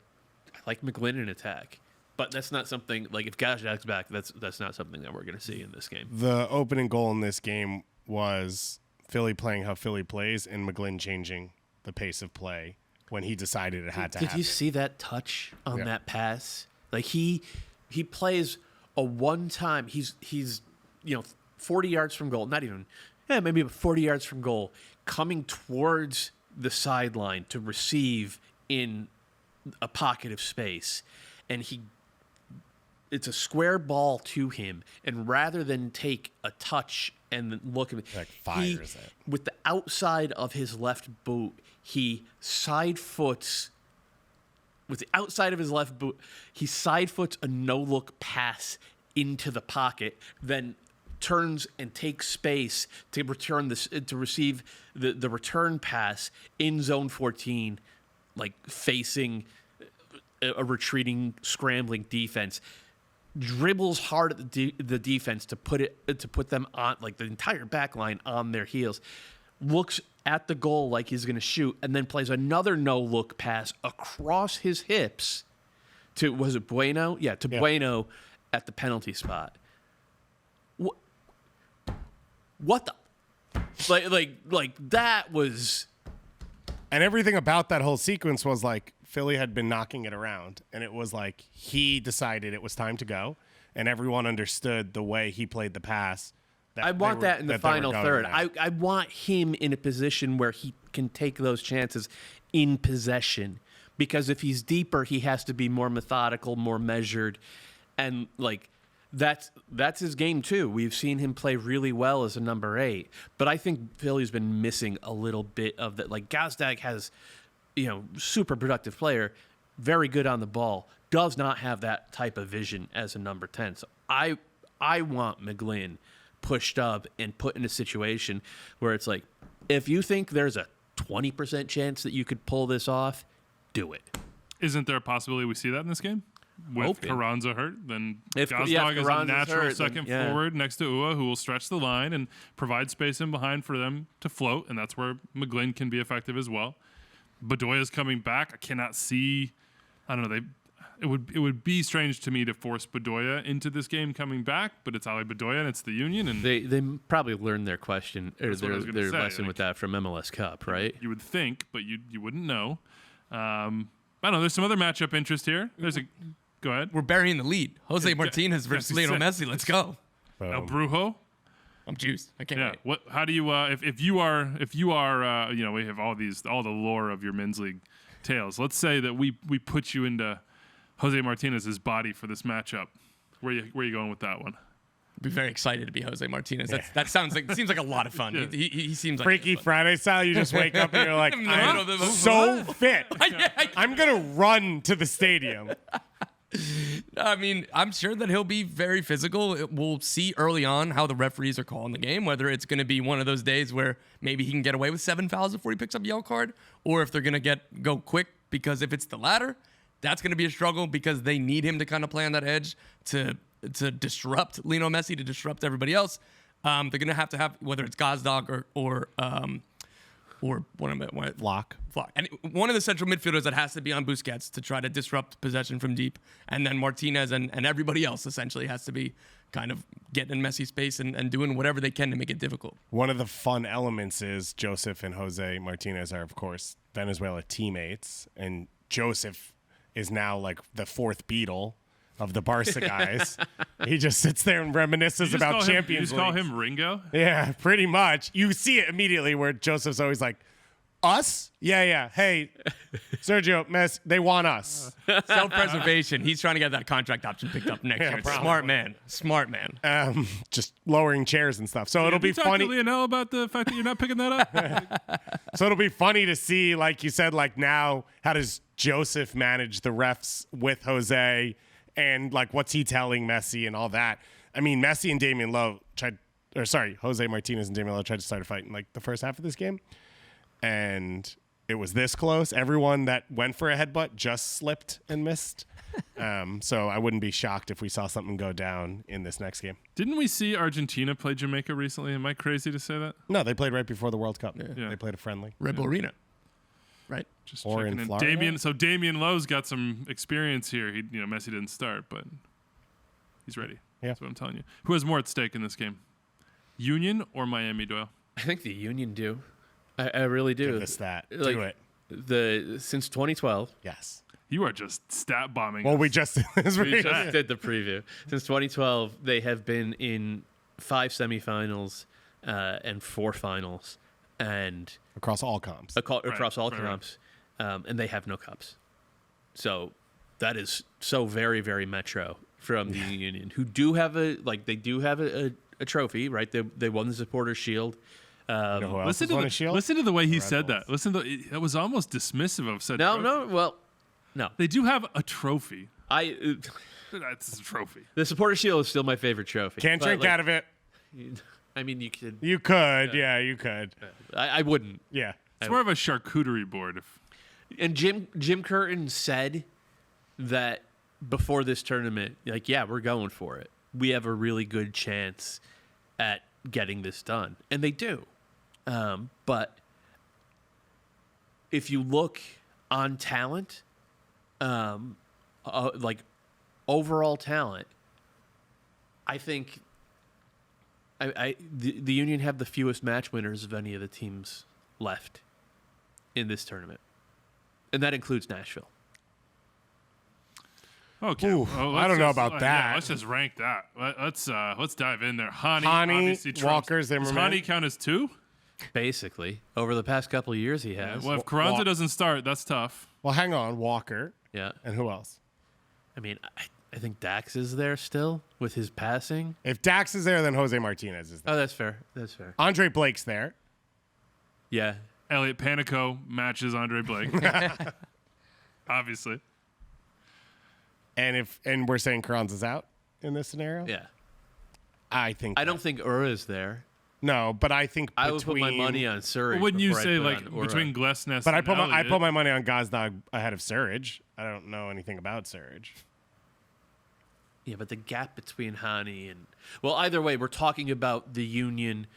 like McGlynn in attack, but that's not something like if Gazdag's back, that's not something that we're going to see in this game. The opening goal in this game was Philly playing how Philly plays and McGlynn changing the pace of play when he decided it had to happen. Did you see that touch on Yeah. that pass? Like he plays a one time. He's 40 yards from goal. Not even maybe 40 yards from goal, coming towards the sideline to receive in a pocket of space, and it's a square ball to him, and rather than take a touch and then look at Like fires it. with the outside of his left boot, he side foots a no-look pass into the pocket, then turns and takes space to receive the return pass in zone 14, like facing a retreating, scrambling defense. Dribbles hard at the defense to put them on, like the entire back line on their heels. Looks at the goal like he's going to shoot, and then plays another no-look pass across his hips to, was it Bueno? Yeah, to Bueno at the penalty spot. What the? Like that was... And everything about that whole sequence was like Philly had been knocking it around, and it was like he decided it was time to go, and everyone understood the way he played the pass. I want that in the final third. I I want him in a position where he can take those chances in possession, because if he's deeper, he has to be more methodical, more measured, and like that's his game too. We've seen him play really well as a number 8, but I think Philly's been missing a little bit of that. Like Gazdag has, super productive player, very good on the ball, does not have that type of vision as a number 10. So I want McGlynn pushed up and put in a situation where it's like, if you think there's a 20% chance that you could pull this off, do it. Isn't there a possibility we see that in this game? With Hoping. Carranza hurt, then If Gazdag is a Carranza's natural hurt, then, second yeah. forward next to Ua, who will stretch the line and provide space in behind for them to float, and that's where McGlynn can be effective as well. Bedoya's coming back. I cannot see. I don't know. It would be strange to me to force Bedoya into this game coming back, but it's Ali Bedoya and it's the Union, and They probably learned their question or That's what I was gonna their say, lesson with that from MLS Cup, right? you would think, but you wouldn't know. I don't know. There's some other matchup interest here. There's a Go ahead. We're burying the lead. Jose Martinez versus Lionel Messi. Let's go. El Brujo. I'm juiced. I can't Yeah. wait. What? How do you? If you are, we have all the lore of your men's league tales. Let's say that we put you into Jose Martinez's body for this matchup. Where you going with that one? I'd be very excited to be Jose Martinez. That seems like a lot of fun. Yeah. He seems like Freaky Friday style. You just wake up and you're like, In the middle I'm of the- so fit. Yeah, I'm gonna run to the stadium. I mean, I'm sure that he'll be very physical. We'll see early on how the referees are calling the game, whether it's going to be one of those days where maybe he can get away with 7 fouls before he picks up a yellow card, or if they're going to go quick, because if it's the latter, that's going to be a struggle because they need him to kind of play on that edge to disrupt Lionel Messi, to disrupt everybody else. They're going to have whether it's Gazdag or Lock. And one of the central midfielders that has to be on Busquets to try to disrupt possession from deep. And then Martinez and everybody else essentially has to be kind of getting in Messi space and doing whatever they can to make it difficult. One of the fun elements is Joseph and Jose Martinez are, of course, Venezuela teammates. And Joseph is now like the fourth Beatle of the Barca guys. He just sits there and reminisces about Champions League. You just call him Ringo? Yeah, pretty much. You see it immediately where Joseph's always like, us? Yeah. Hey, Sergio, Messi, they want us. Self-preservation. He's trying to get that contract option picked up next year. probably. Smart man. Just lowering chairs and stuff. So it'll be Talk funny. to Lionel about the fact that you're not picking that up. So it'll be funny to see, like you said, like now, how does Joseph manage the refs with Jose, and like what's he telling Messi and all that? I mean, Messi and Jose Martinez and Damian Lowe tried to start a fight in like the first half of this game, and it was this close. Everyone that went for a headbutt just slipped and missed. So I wouldn't be shocked if we saw something go down in this next game. Didn't we see Argentina play Jamaica recently? Am I crazy to say that? No, they played right before the World Cup. Yeah. They played a friendly. Red Bull Arena. Right? Just Or checking in in. Florida? Damian Lowe's got some experience here. Messi didn't start, but he's ready. Yeah. That's what I'm telling you. Who has more at stake in this game? Union or Miami, Doyle? I think the Union do. I really do. Give us that. Like, Do it. Since 2012. Yes. You are just stat bombing. Well, us. we just We just did the preview. Since 2012, they have been in 5 semifinals and 4 finals, and across all comps. across all right. comps, and they have no cups. So that is so very, very metro from the Union, who do have a trophy, right? They won the Supporters' Shield. You know who else Listen has won a to shield? listen to the way he Red said Bulls. that. Listen to it was almost dismissive of said. No, trophy. no. They do have a trophy. That's a trophy. The Supporters' Shield is still my favorite trophy. Can't But, drink like, out of it. I mean, you could. You could. Yeah, you could. I wouldn't. Yeah. It's more of a charcuterie board. And Jim Curtin said that before this tournament, like, yeah, we're going for it. We have a really good chance at getting this done, and they do. But if you look on talent, like overall talent, I think the Union have the fewest match winners of any of the teams left in this tournament, and that includes Nashville. Okay. Ooh, well, I don't know let's about yeah, that. let's just rank that. Let's dive in there. Hany Hany, trumps. Walker, Does Zimmerman. Hany count as 2? Basically, over the past couple of years, he has. Well, if Carranza Wa- doesn't start, that's tough. Well, hang on. Walker. Yeah, And who else? I mean, I think Dax is there still with his passing. If Dax is there, then Jose Martinez is there. Oh, that's fair. That's fair. Andre Blake's there. Yeah, Elliot Panico matches Andre Blake. Obviously. And we're saying Carranza's out in this scenario? yeah. I think I don't think Ura is there. No, but I think I would put my money on Surrey. Wouldn't you before I say put like on Ura. between Glesnes But I and put Elliott? my money on Gazdag ahead of Surridge. I don't know anything about Surridge. Yeah, but the gap between Hany and either way, we're talking about the Union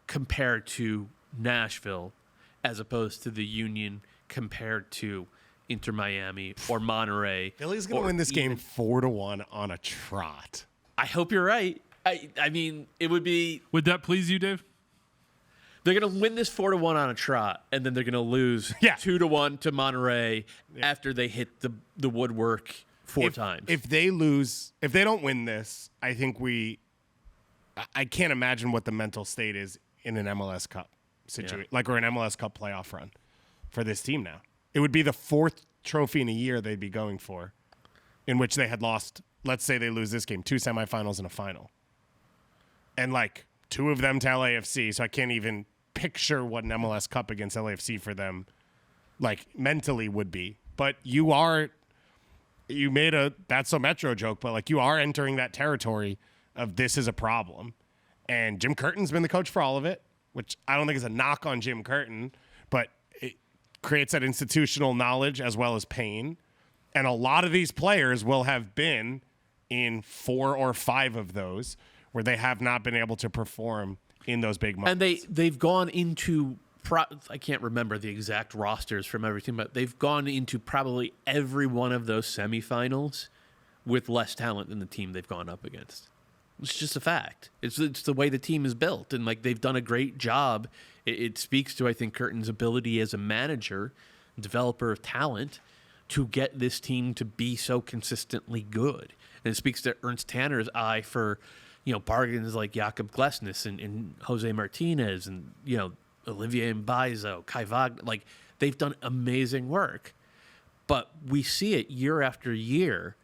compared to Nashville, as opposed to the Union compared to Inter Miami or Monterrey. Philly's going to win this game 4-1 on a trot. I hope you're right. I mean, it would be. Would that please you, Dave? They're going to win this 4-1 on a trot, and then they're going to lose 2-1 to Monterrey after they hit the woodwork four times. If they lose, if they don't win this, I think I can't imagine what the mental state is in an MLS Cup situation, or an MLS Cup playoff run for this team now. It would be the fourth trophy in a year they'd be going for, in which they had lost, let's say they lose this game, 2 semifinals and a final. And 2 of them to LAFC, so I can't even picture what an MLS Cup against LAFC for them mentally would be. But you made a That's So Metro joke, but you are entering that territory of this is a problem. And Jim Curtin's been the coach for all of it, which I don't think is a knock on Jim Curtin, but it creates that institutional knowledge as well as pain. And a lot of these players will have been in 4 or 5 of those where they have not been able to perform in those big moments. And they've gone into I can't remember the exact rosters from every team, but they've gone into probably every one of those semifinals with less talent than the team they've gone up against. It's just a fact. It's the way the team is built, and they've done a great job. It speaks to, I think, Curtin's ability as a manager, developer of talent, to get this team to be so consistently good. And it speaks to Ernst Tanner's eye for, bargains like Jakob Glesnes and Jose Martinez and, Olivier Mbaizo, Kai Wagner. They've done amazing work. But we see it year after year,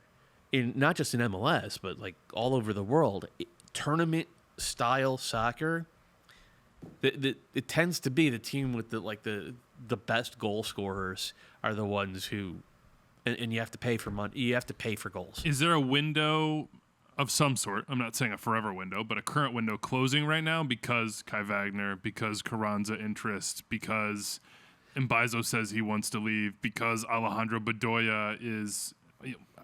not just in MLS, but all over the world. Tournament-style soccer, it tends to be the team with the best goal scorers are the ones who, and you have to pay for money. You have to pay for goals. Is there a window of some sort? I'm not saying a forever window, but a current window closing right now because Kai Wagner, because Carranza interest, because Mbaizo says he wants to leave, because Alejandro Bedoya is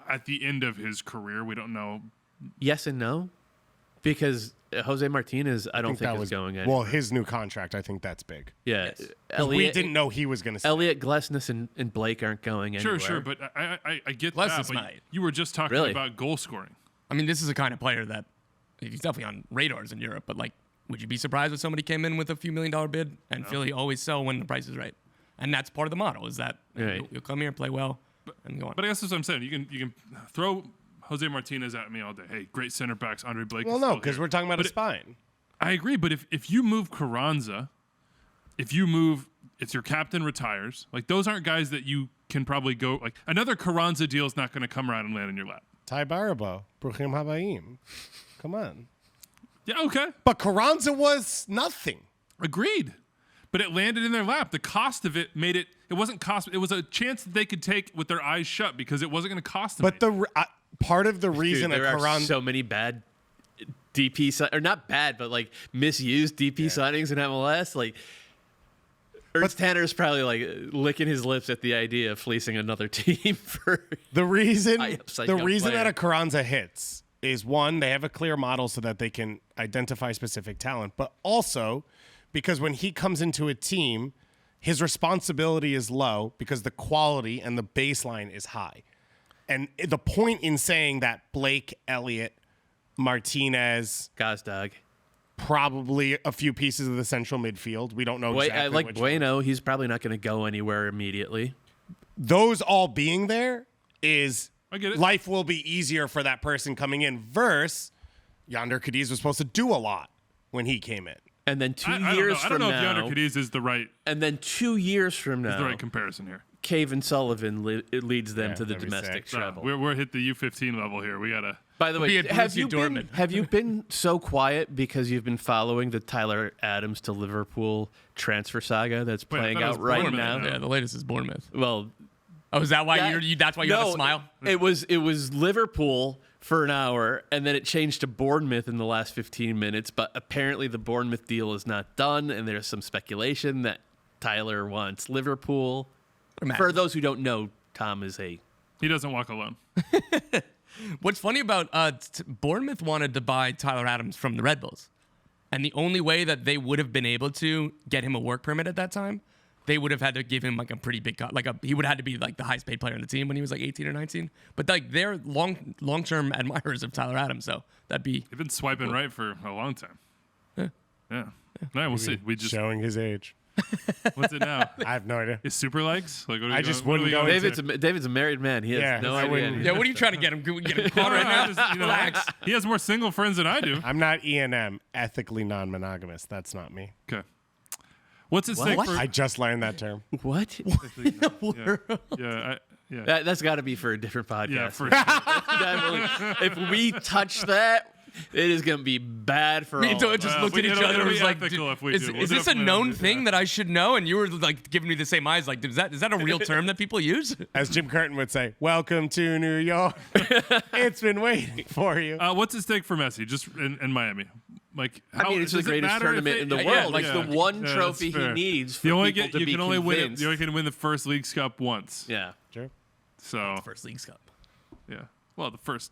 at the end of his career. We don't know. Yes and no, because Jose Martinez, I don't think is going anywhere. Well, his new contract, I think that's big. Yeah, yes. We didn't know he was going to. Elliot Glesnes and Blake aren't going anywhere. Sure, but I get Glesnes that. might. You were just talking about goal scoring. I mean, this is the kind of player that he's definitely on radars in Europe. But would you be surprised if somebody came in with a few $1 million bid? And Philly always sell when the price is right, and that's part of the model. Is that you'll come here, play well, and go on. But I guess that's what I'm saying. You can throw Jose Martinez at me all day. Hey, great center backs, Andre Blake. Well, no, because we're talking about a spine. I agree, but if you move Carranza, it's your captain retires. Those aren't guys that you can probably go. Another Carranza deal is not going to come around and land in your lap. Ty Barabo, Bruchim Habayim. Come on. Yeah, okay. But Carranza was nothing. Agreed. But it landed in their lap. The cost of it made it. It wasn't cost. It was a chance that they could take with their eyes shut because it wasn't going to cost them. But part of the reason there Carranza, are so many bad DP or not bad, but misused DP signings in MLS. Ernst Tanner's probably licking his lips at the idea of fleecing another team for the reason player. that a Carranza hits is, one, they have a clear model so that they can identify specific talent, but also because when he comes into a team, his responsibility is low because the quality and the baseline is high. And the point in saying that Blake, Elliott, Martinez, Gazdag, probably a few pieces of the central midfield. We don't know exactly. I like which Bueno. One. He's probably not going to go anywhere immediately. Those all being there is, I get it. Life will be easier for that person coming in. Versus Yonder Cadiz was supposed to do a lot when he came in. And then 2 years from now, I don't know if Yonder Cadiz is the right. And then 2 years from now, is the right comparison here. Caven Sullivan leads them to the domestic treble. We're hit the U15 level here. We gotta. By the way, have you been so quiet because you've been following the Tyler Adams to Liverpool transfer saga that's playing out right now? Yeah, the latest is Bournemouth. Well, is that why that's why you have a smile? It was Liverpool for an hour, and then it changed to Bournemouth in the last 15 minutes. But apparently, the Bournemouth deal is not done, and there's some speculation that Tyler wants Liverpool. For those who don't know, Tom is he doesn't walk alone. What's funny about Bournemouth wanted to buy Tyler Adams from the Red Bulls, and the only way that they would have been able to get him a work permit at that time, they would have had to give him a pretty big cut. He would have had to be the highest paid player on the team when he was 18 or 19. But they're long-term admirers of Tyler Adams, so that'd be. They've been swiping right for a long time. Yeah. All right, we'll see. We just showing his age. What's it now? I have no idea. Is super likes? Like, what are I we just going- what are wouldn't we go going into- to? David's a married man. He has Yeah, no I idea. wouldn't- Yeah, what are you trying to get him? Can we get him caught right now? Just, Relax. he has more single friends than I do. I'm not E&M, ethically non-monogamous. That's not me. Okay. What's at stake for? I just learned that term. What? Yeah. That's got to be for a different podcast. Yeah, for Definitely. If we touch that, it is going to be bad for Me all. and Doa just looked at each it'll other and be was like, ethical if we is do. We'll this a definitely known do thing that I should know? And you were like giving me the same eyes. Like, is that a real term that people use? As Jim Curtin would say, welcome to New York. It's been waiting for you. What's at stake for Messi? Just in Miami. Like, I mean, it's the does it greatest matter if tournament in the yeah, world. Like yeah. the one Yeah, trophy that's he fair. needs for You only people get. to You be can only win it. convinced. You only can win the first Leagues Cup once. Yeah, True. So First Leagues Cup. yeah. Well, the first.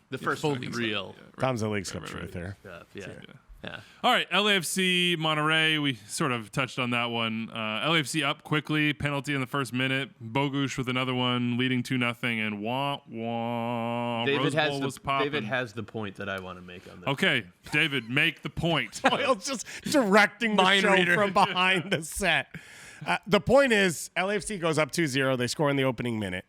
the first full real Tom's a League's Cup truth there. stuff. Yeah. All right, LAFC Monterrey. We sort of touched on that one. LAFC up quickly, penalty in the first minute. Bogush with another one, leading 2-0, and wah wah. Rose Bowl was popping. David has the point that I want to make on this. Okay, David, make the point. Doyle's just directing the Mind show reader. from behind the set. The point is, LAFC goes up 2-0. They score in the opening minute.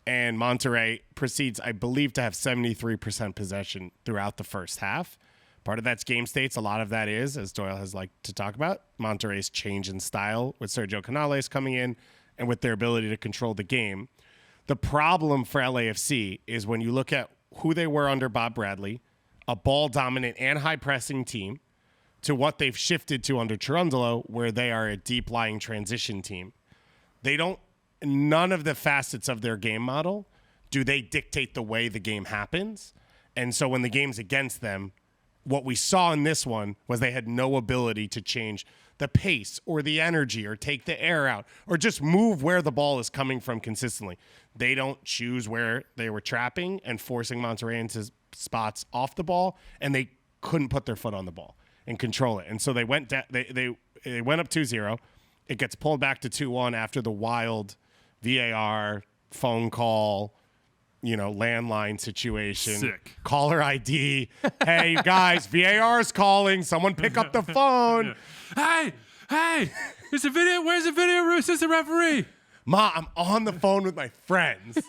And Monterrey proceeds, I believe, to have 73% possession throughout the first half. Part of that's game states. A lot of that is, as Doyle has liked to talk about, Monterrey's change in style with Sergio Canales coming in and with their ability to control the game. The problem for LAFC is when you look at who they were under Bob Bradley, a ball-dominant and high-pressing team, to what they've shifted to under Cherundolo, where they are a deep-lying transition team. None of the facets of their game model do they dictate the way the game happens. And so when the game's against them, what we saw in this one was they had no ability to change the pace or the energy or take the air out or just move where the ball is coming from consistently. They don't choose where they were trapping and forcing Monterrey into spots off the ball, and they couldn't put their foot on the ball and control it. And so they went they went up 2-0. It gets pulled back to 2-1 after the wild VAR phone call, landline situation. Sick. Caller ID. Hey, you guys, VAR is calling. Someone pick up the phone. Hey, there's a video. Where's the video assistant referee? Ma, I'm on the phone with my friends.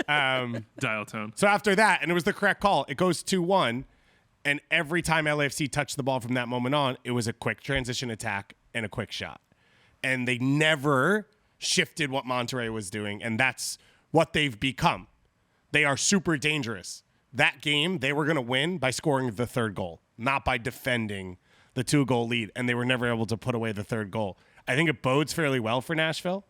Dial tone. So after that, and it was the correct call, it goes 2-1. And every time LAFC touched the ball from that moment on, it was a quick transition attack and a quick shot. And they never shifted what Monterrey was doing, and that's what they've become. They are super dangerous. That game, they were going to win by scoring the third goal, not by defending the 2-goal lead, and they were never able to put away the third goal. I think it bodes fairly well for Nashville,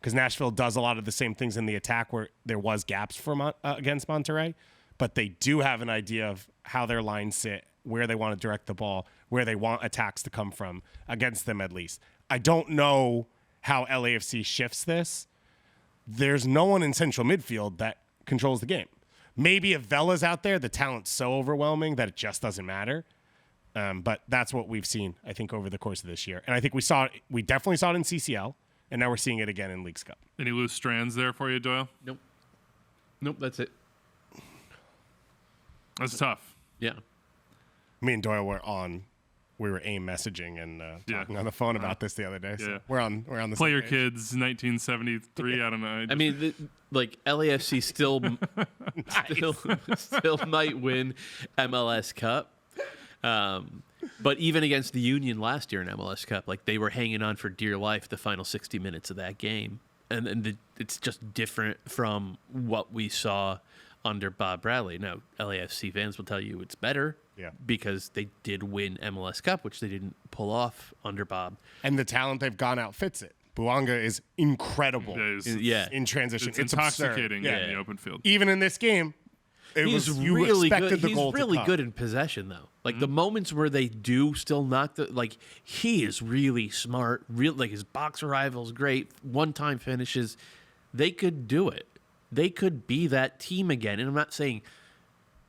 because Nashville does a lot of the same things in the attack where there was gaps for against Monterrey, but they do have an idea of how their lines sit, where they want to direct the ball, where they want attacks to come from, against them at least. I don't know how LAFC shifts this. There's no one in central midfield that controls the game. Maybe if Vela's out there, the talent's so overwhelming that it just doesn't matter. But that's what we've seen, I think, over the course of this year. And I think we definitely saw it in CCL, and now we're seeing it again in Leagues Cup. Any loose strands there for you, Doyle? Nope, that's it. That's tough. Yeah. Me and Doyle we were AIM messaging and talking on the phone about this the other day. So Yeah. we're on the Play same your page. kids, 1973. I don't know. I mean, LAFC still might win MLS Cup. But even against the Union last year in MLS Cup, like they were hanging on for dear life the final 60 minutes of that game. And it's just different from what we saw under Bob Bradley. Now, LAFC fans will tell you it's better because they did win MLS Cup, which they didn't pull off under Bob. And the talent they've gone out fits it. Buanga is incredible Yeah. in transition. It's absurd. intoxicating Yeah. in the open field. Even in this game, He's you really expected good. the He's goal to really come. good in possession, though. Like the moments where they do still knock he is really smart. Like his box arrival is great. One-time finishes. They could do it. They could be that team again. And I'm not saying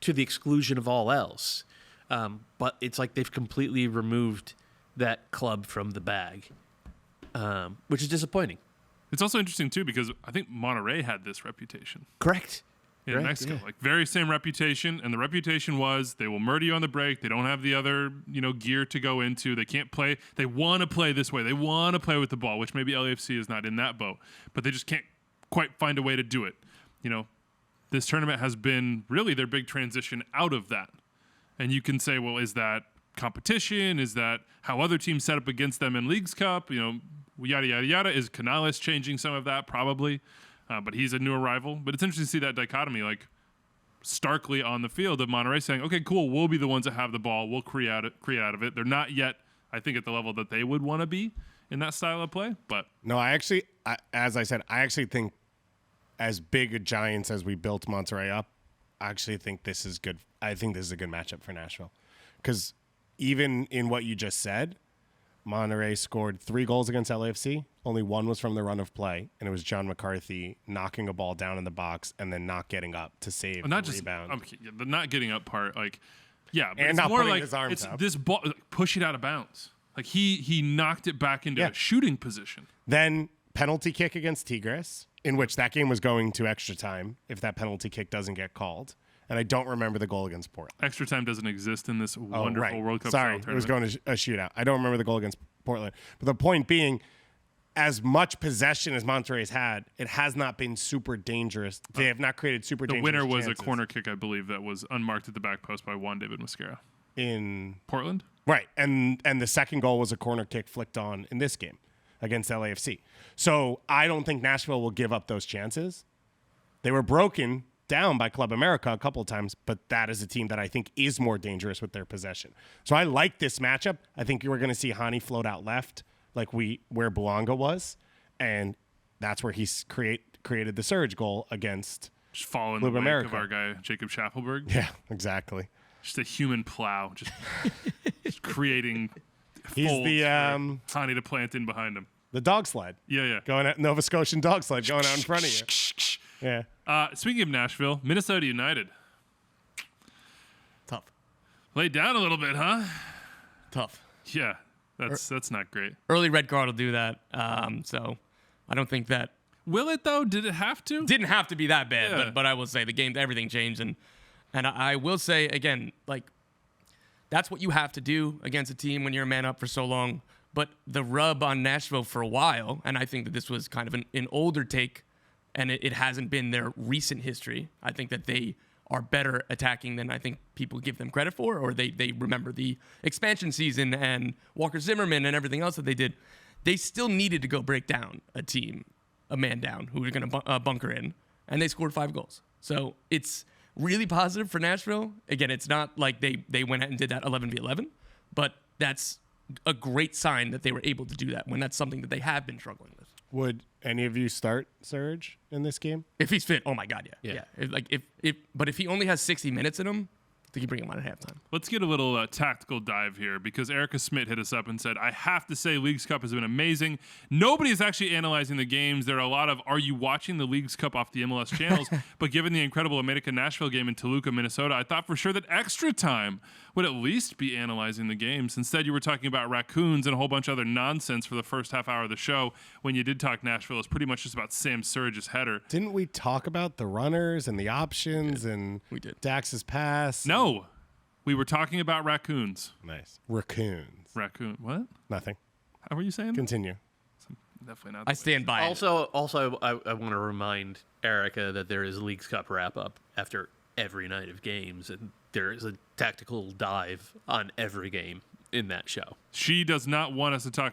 to the exclusion of all else, but it's like they've completely removed that club from the bag, which is disappointing. It's also interesting, too, because I think Monterrey had this reputation. Correct. in Mexico. yeah. Like very same reputation, and the reputation was they will murder you on the break. They don't have the other, gear to go into. They can't play. They want to play this way. They want to play with the ball, which maybe LAFC is not in that boat, but they just can't quite find a way to do it. This tournament has been really their big transition out of that. And you can say, well, is that competition? Is that how other teams set up against them in Leagues Cup? Yada, yada, yada. Is Canales changing some of that? Probably. But he's a new arrival. But it's interesting to see that dichotomy, like starkly on the field of Monterrey saying, okay, cool, we'll be the ones that have the ball. We'll create out of it. They're not yet, I think, at the level that they would want to be in that style of play. But No, as I said, I actually think as big a Giants as we built Monterrey up, I actually think this is good. I think this is a good matchup for Nashville. Because even in what you just said, Monterrey scored 3 goals against LAFC. Only 1 was from the run of play, and it was John McCarthy knocking a ball down in the box and then not getting up to save the rebound. The not getting up part, but And it's not more putting like his arms it's up. this ball, push it out of bounds. Like he knocked it back into a shooting position. Then penalty kick against Tigres, in which that game was going to extra time if that penalty kick doesn't get called. And I don't remember the goal against Portland. Extra time doesn't exist in this wonderful World Cup. Sorry, it was going to a shootout. I don't remember the goal against Portland. But the point being, as much possession as Monterrey's had, it has not been super dangerous. They have not created super The dangerous winner was chances. a corner kick, I believe, that was unmarked at the back post by Juan David Mosquera. In Portland? Right. And the second goal was a corner kick flicked on in this game against LAFC. So I don't think Nashville will give up those chances. They were broken down by Club America a couple of times, but that is a team that I think is more dangerous with their possession. So I like this matchup. I think you were going to see Hany float out left like where Bouanga was, and that's where he's created the surge goal against Just fall in Club the wake America. of our guy, Jacob Schaffelberg. Yeah, exactly. Just a human plow, just creating He's folds the for Hany to plant in behind him. the dog sled. Yeah. Going at Nova Scotian dog sled going out in front of you. Yeah. Speaking of Nashville, Minnesota United. Tough. Laid down a little bit, huh? Tough. Yeah, that's not great. Early red card will do that. So I don't think that Will it, though? Did it have to? didn't have to be that bad. Yeah. But I will say the game, everything changed. And I will say, again, like, that's what you have to do against a team when you're a man up for so long. But the rub on Nashville for a while, and I think that this was kind of an older take, and it hasn't been their recent history. I think that they are better attacking than I think people give them credit for, or they remember the expansion season and Walker Zimmerman and everything else that they did. They still needed to go break down a team, a man down, who was going to bunker in, and they scored 5 goals. So it's really positive for Nashville. Again, it's not like they went out and did that 11v11, but that's a great sign that they were able to do that when that's something that they have been struggling with. Would any of you start Surge in this game? If he's fit, oh my God, yeah. But if he only has 60 minutes in him, I think you bring him on at halftime. Let's get a little tactical dive here because Erica Smith hit us up and said, I have to say Leagues Cup has been amazing. Nobody is actually analyzing the games. There are a lot of, are you watching the Leagues Cup off the MLS channels? But given the incredible America-Nashville game in Toluca, Minnesota, I thought for sure that Extra Time would at least be analyzing the games. Instead, you were talking about raccoons and a whole bunch of other nonsense for the first half hour of the show. When you did talk Nashville, it's pretty much just about Sam Surge's header. Didn't we talk about the runners and the options and We did. Dax's pass? No, we were talking about raccoons. Nice. Raccoons. Raccoon, what? Nothing. How were you saying that? Continue. Definitely not. I stand by it. Also, I want to remind Erica that there is Leagues Cup wrap up after every night of games, and there is a tactical dive on every game in that show. She does not want us to talk.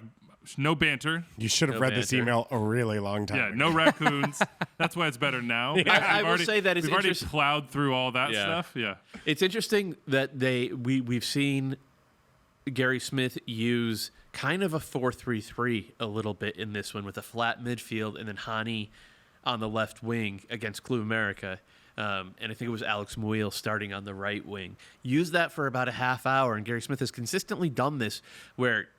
No banter. You should have No read this banter. email a really long time Yeah, ago. no raccoons. That's why it's better now. I will say that it's we've already interest- plowed through all that Yeah. stuff. Yeah. It's interesting that we've seen Gary Smith use kind of a 4-3-3 a little bit in this one with a flat midfield and then Hany on the left wing against Club America. And I think it was Alex Muil starting on the right wing. Use that for about a half hour, and Gary Smith has consistently done this where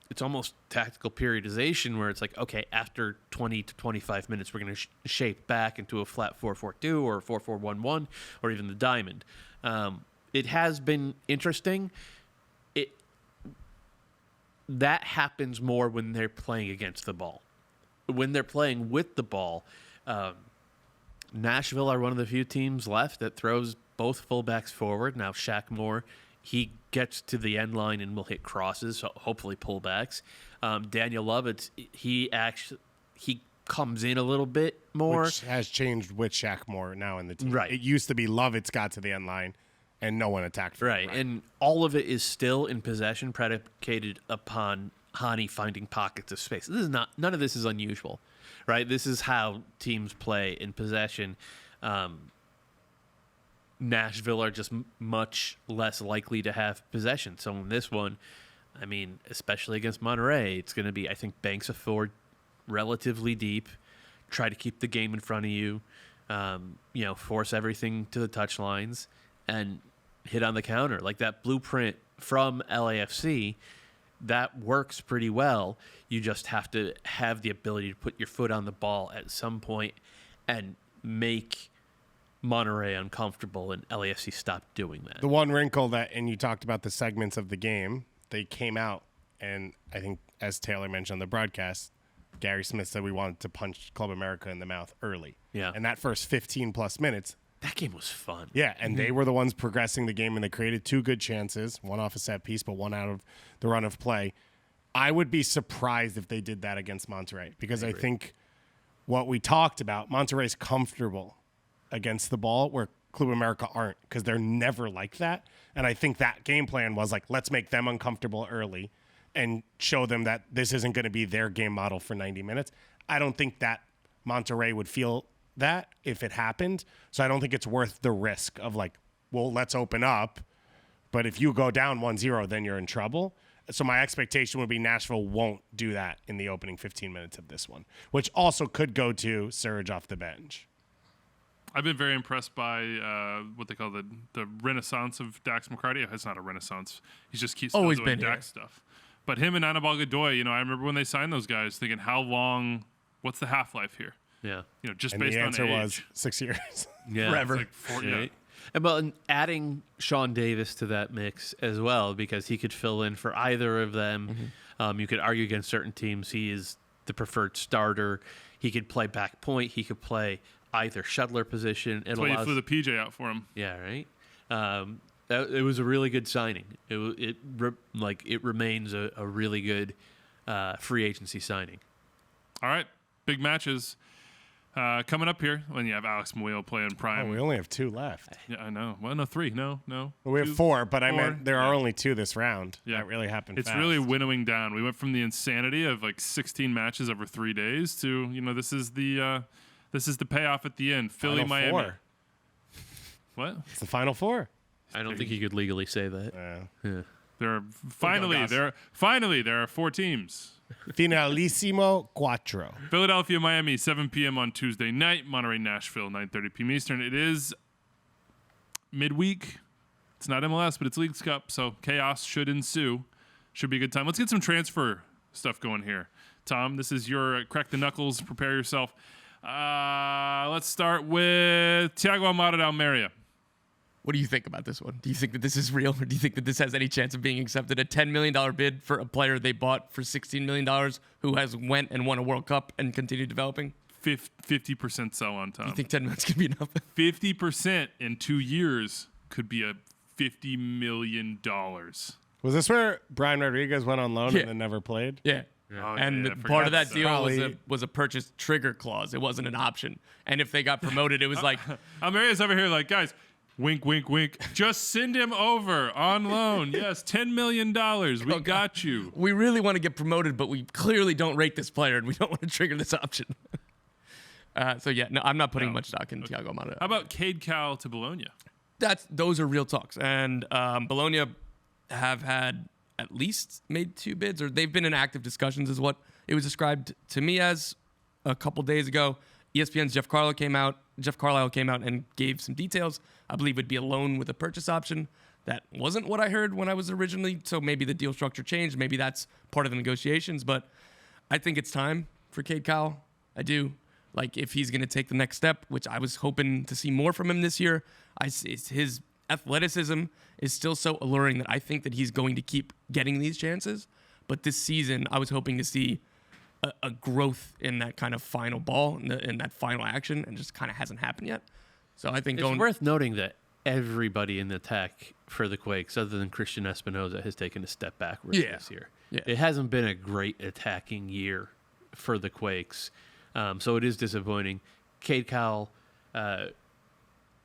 it's almost tactical periodization where it's like, okay, after 20 to 25 minutes, we're going to shape back into a flat 4-4-2 or 4-4-1-1 or even the diamond. It has been interesting. That happens more when they're playing against the ball. When they're playing with the ball, Nashville are one of the few teams left that throws both fullbacks forward. Now, Shaq Moore, he gets to the end line and will hit crosses, so hopefully pullbacks. Daniel Lovitz, he comes in a little bit more. Which has changed with Shaq Moore now in the team. Right. It used to be Lovitz got to the end line and no one attacked from Right, and all of it is still in possession, predicated upon Hany finding pockets of space. None of this is unusual, right? This is how teams play in possession. Nashville are just much less likely to have possession. So in this one, I mean, especially against Monterrey, it's going to be, I think, banks of four relatively deep, try to keep the game in front of you, force everything to the touchlines, and hit on the counter. Like that blueprint from LAFC, that works pretty well. You just have to have the ability to put your foot on the ball at some point and make Monterrey uncomfortable, and LAFC stopped doing that. The one wrinkle and you talked about the segments of the game, they came out, and I think, as Taylor mentioned on the broadcast, Gary Smith said we wanted to punch Club America in the mouth early. Yeah. And that first 15-plus minutes, that game was fun. yeah, and they were the ones progressing the game, and they created two good chances, one off a set piece, but one out of the run of play. I would be surprised if they did that against Monterrey, because I think what we talked about, Monterrey's comfortable against the ball where Club America aren't, because they're never like that. And I think that game plan was like, let's make them uncomfortable early and show them that this isn't going to be their game model for 90 minutes. I don't think that Monterrey would feel that if it happened. So I don't think it's worth the risk of like, well, let's open up. But if you go down 1-0, then you're in trouble. So my expectation would be Nashville won't do that in the opening 15 minutes of this one, which also could go to Surge off the bench. I've been very impressed by what they call the renaissance of Dax McCarty. It's not a renaissance. He just keeps Always doing been here. Dax stuff. But him and Anibal Godoy, I remember when they signed those guys thinking, how long, what's the half-life here? Yeah. Just And based the on answer age. was 6 years. Yeah. Forever. It's like Right. And adding Sean Davis to that mix as well, because he could fill in for either of them. You could argue against certain teams he is the preferred starter. He could play back point. He could play either shuttler position. That's why you flew the PJ out for him. Yeah, right. It was a really good signing. It remains a really good free agency signing. All right, big matches coming up here when you have Alex Murillo playing prime. Oh, we only have two left. Yeah, I know. Well, no, three. No. Well, we have Two, four, but I four. meant there are only two this round. Yeah. That really happened It's fast. really winnowing down. We went from the insanity of like 16 matches over 3 days to this is the payoff at the end. Philly, Final Miami. Four. What? It's the Final Four. I don't think you could legally say that. Yeah. There are there are 4 teams. Finalissimo Cuatro. Philadelphia, Miami, 7 p.m. on Tuesday night. Monterrey, Nashville, 9:30 p.m. Eastern. It is midweek. It's not MLS, but it's Leagues Cup, so chaos should ensue. Should be a good time. Let's get some transfer stuff going here. Tom, this is your crack the knuckles, prepare yourself. Let's start with Thiago Almada de Almeria. What do you think about this one? Do you think that this is real, or do you think that this has any chance of being accepted? A $10 million bid for a player they bought for $16 million who has went and won a World Cup and continued developing? 50% sell on Tom. You think 10 minutes could be enough? 50% in 2 years could be a $50 million. Was this where Brian Rodriguez went on loan Yeah. and then never played? Yeah. Oh, And yeah, I part of forgot that deal Probably- was a purchase trigger clause. It wasn't an option. And if they got promoted, it was like, Almeria's over here like, guys, wink, wink, wink. Just send him over on loan. Yes, $10 million. We got you. we really want to get promoted, but we clearly don't rate this player, and we don't want to trigger this option. No, I'm not putting much stock in Thiago Almada. How about Cade Cal to Bologna? Those are real talks, and Bologna have had at least made 2 bids, or they've been in active discussions, is what it was described to me as a couple days ago. ESPN's Jeff Carlisle came out and gave some details. I believe it'd be a loan with a purchase option. That wasn't what I heard when I was originally, so maybe the deal structure changed. Maybe that's part of the negotiations, but I think it's time for Cade Cowell. I do. Like, if he's going to take the next step, which I was hoping to see more from him this year, his athleticism is still so alluring that I think that he's going to keep getting these chances. But this season, I was hoping to see a growth in that kind of final ball, in that final action, and just kind of hasn't happened yet. So I think It's worth noting that everybody in the attack for the Quakes, other than Christian Espinoza, has taken a step backwards this year. Yeah. It hasn't been a great attacking year for the Quakes, so it is disappointing. Cade Cowell,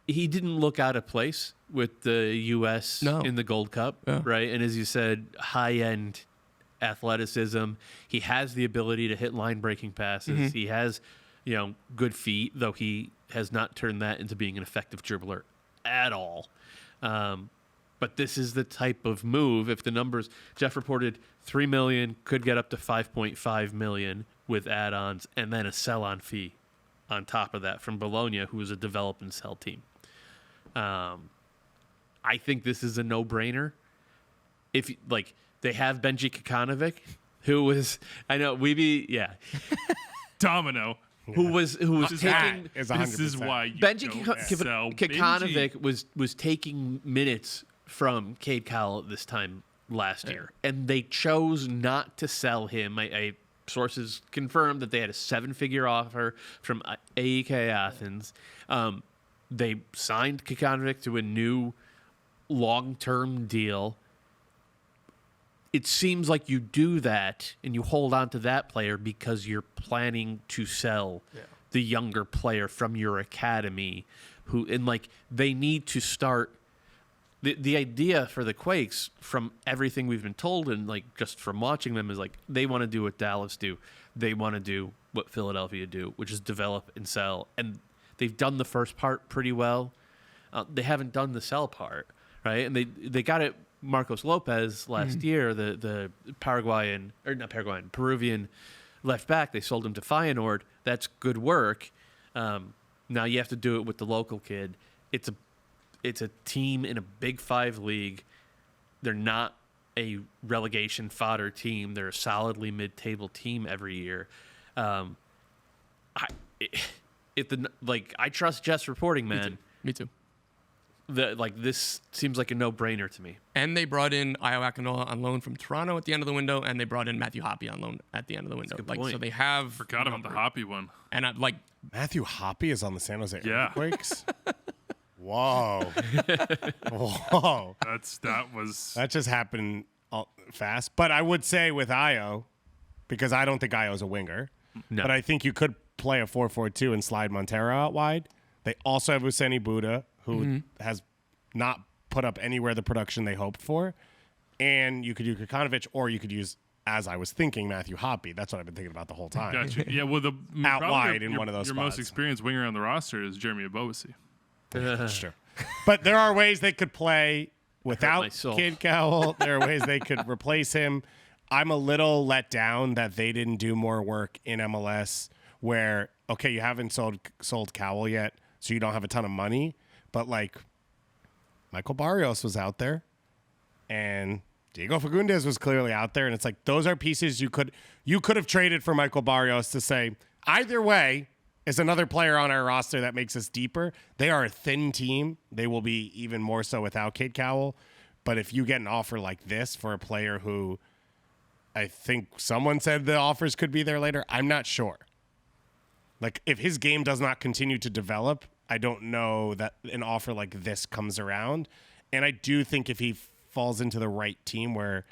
he didn't look out of place with the U.S. in the Gold Cup, right? And as you said, high-end athleticism. He has the ability to hit line-breaking passes. He has, good feet, though he has not turned that into being an effective dribbler at all. But this is the type of move. If the numbers, Jeff reported $3 million, could get up to $5.5 million with add-ons, and then a sell-on fee on top of that from Bologna, who is a develop and sell team. I think this is a no-brainer. If they have Benji Kikanovic, who was Domino. Who was taking Is This is 100%. why you Benji don't sell Benji. Kikanovic was taking minutes from Cade Cowell this time last year, and they chose not to sell him. Sources confirmed that they had a 7-figure offer from AEK Athens. They signed Kikanovic to a new long-term deal. It seems like you do that and you hold on to that player because you're planning to sell the younger player from your academy they need to start. The idea for the Quakes, from everything we've been told and just from watching them, is they want to do what Dallas do. They want to do what Philadelphia do, which is develop and sell. And they've done the first part pretty well. They haven't done the sell part, right? And they got it. Marcos Lopez last year, the Peruvian left back, they sold him to Feyenoord. That's good work. Now you have to do it with the local kid. It's a team in a Big 5 league. They're not a relegation fodder team. They're a solidly mid-table team every year. I trust Jeff's reporting, man. Me too. This seems like a no-brainer to me. And they brought in Ayo Akinola on loan from Toronto at the end of the window, and they brought in Matthew Hoppe on loan at the end of the window. That's a good point. So they have Forgot about the Hoppy one. and Matthew Hoppe is on the San Jose Yeah. Earthquakes? Whoa. Whoa. That just happened fast. But I would say with Ayo, because I don't think Ayo's a winger, but I think you could play a 4-4-2 and slide Montero out wide. They also have Useni Buddha, who has not put up anywhere the production they hoped for. And you could use Kikanovic, or you could use, as I was thinking, Matthew Hoppe. That's what I've been thinking about the whole time. Gotcha. Yeah, well, Out probably wide in one of those Your spots. most experienced winger on the roster is Jeremy Abobasi. That's true. But there are ways they could play without myself. Cade Cowell. There are ways they could replace him. I'm a little let down that they didn't do more work in MLS where, okay, you haven't sold Cowell yet, so you don't have a ton of money. But, Michael Barrios was out there, and Diego Fagundes was clearly out there. And it's those are pieces you could have traded for Michael Barrios to say, either way, is another player on our roster that makes us deeper. They are a thin team. They will be even more so without Cade Cowell. But if you get an offer like this for a player who I think someone said the offers could be there later, I'm not sure. If his game does not continue to develop, I don't know that an offer like this comes around. And I do think if he falls into the right team where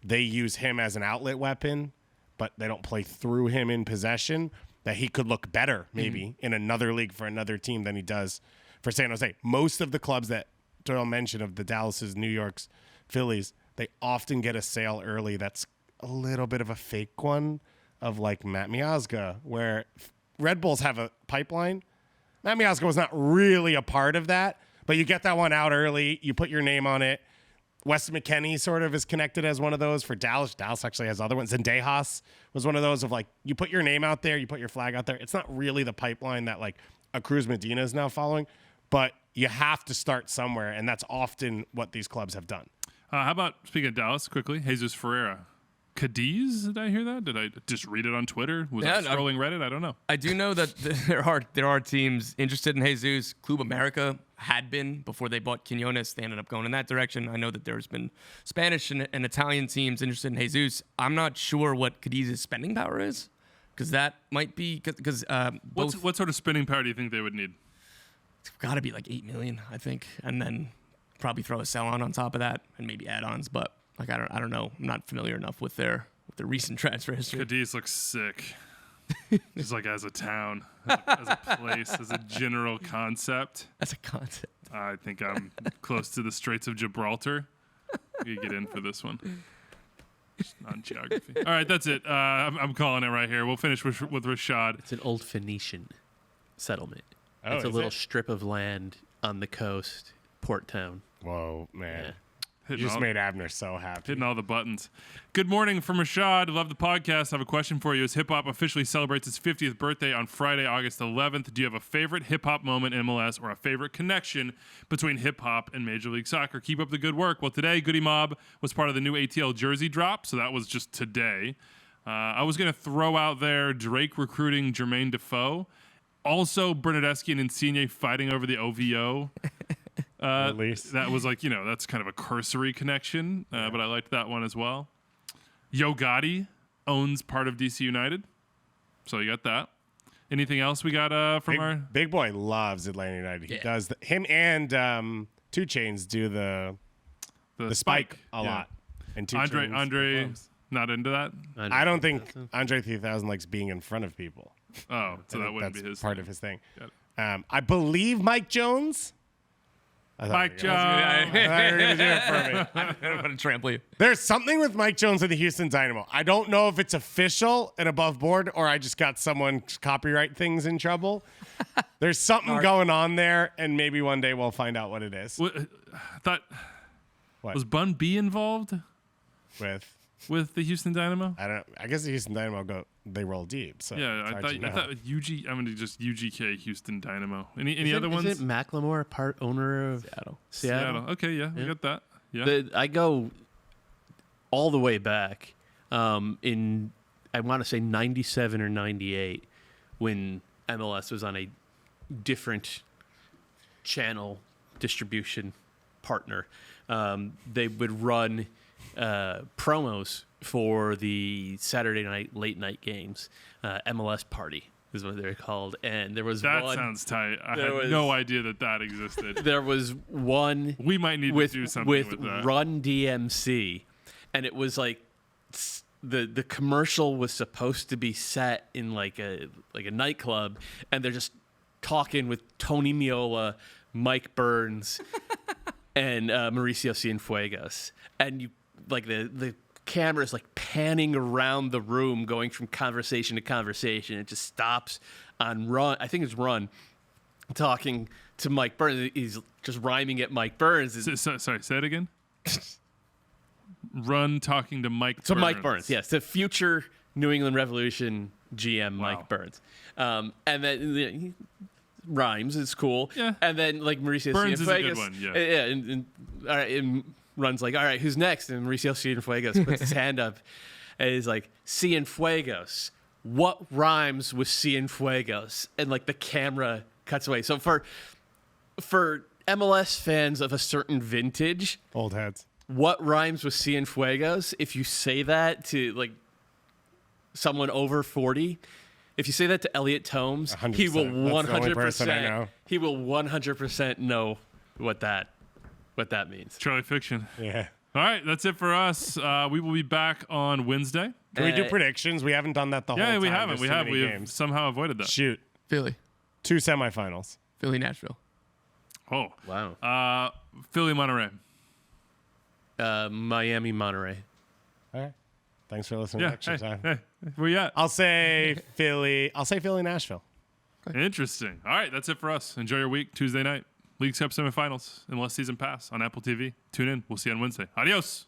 they use him as an outlet weapon, but they don't play through him in possession, that he could look better maybe in another league for another team than he does for San Jose. Most of the clubs that Doyle mentioned, of the Dallases, New Yorks, Phillies, they often get a sale early that's a little bit of a fake one, of Matt Miazga, where Red Bulls have a pipeline. Matt Miazga was not really a part of that, but you get that one out early. You put your name on it. Weston McKennie sort of is connected as one of those for Dallas. Dallas actually has other ones. Zendejas was one of those of you put your name out there, you put your flag out there. It's not really the pipeline that a Cruz Medina is now following, but you have to start somewhere, and that's often what these clubs have done. How about, speaking of Dallas, quickly, Jesus Ferreira. Cadiz, did I hear that? Did I just read it on Twitter? Was I scrolling Reddit? I don't know. I do know that there are teams interested in Jesus. Club America had been before they bought Quinones. They ended up going in that direction. I know that there's been Spanish and Italian teams interested in Jesus. I'm not sure what Cadiz's spending power is. because that might be because What sort of spending power do you think they would need? it's got to be like 8 million, I think, and then probably throw a sell on top of that and maybe add-ons. But like I don't know. I'm not familiar enough with their recent transfer history. Cadiz looks sick. Just like as a town, as a place, as a general concept. That's a concept. I think I'm close to the Straits of Gibraltar. You get in for this one. Just not geography. All right, that's it. I'm calling it right here. We'll finish with Rashad. It's an old Phoenician settlement. Oh, It's a is little it? strip of land on the coast, port town. Whoa, man. Yeah. You just made Abner so happy. Hitting all the buttons. Good morning from Rashad. Love the podcast. I have a question for you. As hip hop officially celebrates its 50th birthday on Friday, August 11th, do you have a favorite hip hop moment in MLS or a favorite connection between hip hop and Major League Soccer? Keep up the good work. Well, today, Goody Mob was part of the new ATL jersey drop, so that was just today. I was going to throw out there Drake recruiting Jermaine Defoe. Also, Bernadeschi and Insigne fighting over the OVO. At least. That was like, that's kind of a cursory connection, but I liked that one as well. Yo Gotti owns part of DC United, so you got that. Anything else we got from our... Big Boy loves Atlanta United. He does. Him and 2 Chainz do the spike a lot. And 2 Chainz Andre, performs. not into that? I don't think Andre 3000 likes being in front of people. Oh, so that wouldn't That's be his part thing. of his thing. Got it. I believe Mike Jones. Mike Jones. I thought you were going to do it for me. I'm gonna trample you. There's something with Mike Jones and the Houston Dynamo. I don't know if it's official and above board or I just got someone's copyright things in trouble. There's something going on there, and maybe one day we'll find out what it is. I thought... What? Was Bun B involved With the Houston Dynamo? I guess the Houston Dynamo they roll deep. So Yeah, it's I hard to know. thought UG. I'm gonna just UGK Houston Dynamo. Any other ones? Isn't Macklemore a part owner of Seattle? Okay, yeah, we got that. Yeah. I go all the way back in, I want to say 97 or 98 when MLS was on a different channel distribution partner. They would run promos for the Saturday night late night games. MLS Party is what they're called. And there was That one. sounds tight. I there had was- no idea that existed. There was one We might need with to do something with with that. Run DMC, and it was like the commercial was supposed to be set in like a nightclub, and they're just talking with Tony Miola, Mike Burns, and Mauricio Cienfuegos, and you like the camera is like panning around the room, going from conversation to conversation. It just stops on Run. I think it's Run talking to Mike Burns. He's just rhyming at Mike Burns. Sorry, say it again. Run talking to Mike. To Burns. Mike Burns, yes, the future New England Revolution GM, Mike Burns, and then he rhymes. It's cool. Yeah. And then like Mauricio Burns is a good Cienfuegos, one, yeah. and all right, and Run's like, all right, who's next? And Mauricio Cienfuegos puts his hand up, and he's like, Cienfuegos. What rhymes with Cienfuegos? And like the camera cuts away. So for MLS fans of a certain vintage, Old heads. what rhymes with Cienfuegos? If you say that to like someone over 40, if you say that to Elliot Tomes, 100%. he will That's the only person I 100%. know. He will 100% know what that means. Charlie Fiction. Yeah. All right, that's it for us. We will be back on Wednesday. Can we do predictions? We haven't done that the whole Yeah, time. we haven't. There's We too have. many We have games. somehow avoided that. Shoot. Philly, 2 semifinals. Nashville. Oh, Wow. Philly, Monterrey. Miami, Monterrey. All right. Thanks for listening. Yeah. to Extra Time. Hey, where you at? I'll say Philly. Nashville. Interesting. All right, that's it for us. Enjoy your week. Tuesday night, League Cup semifinals, MLS Season Pass on Apple TV. Tune in. We'll see you on Wednesday. Adios.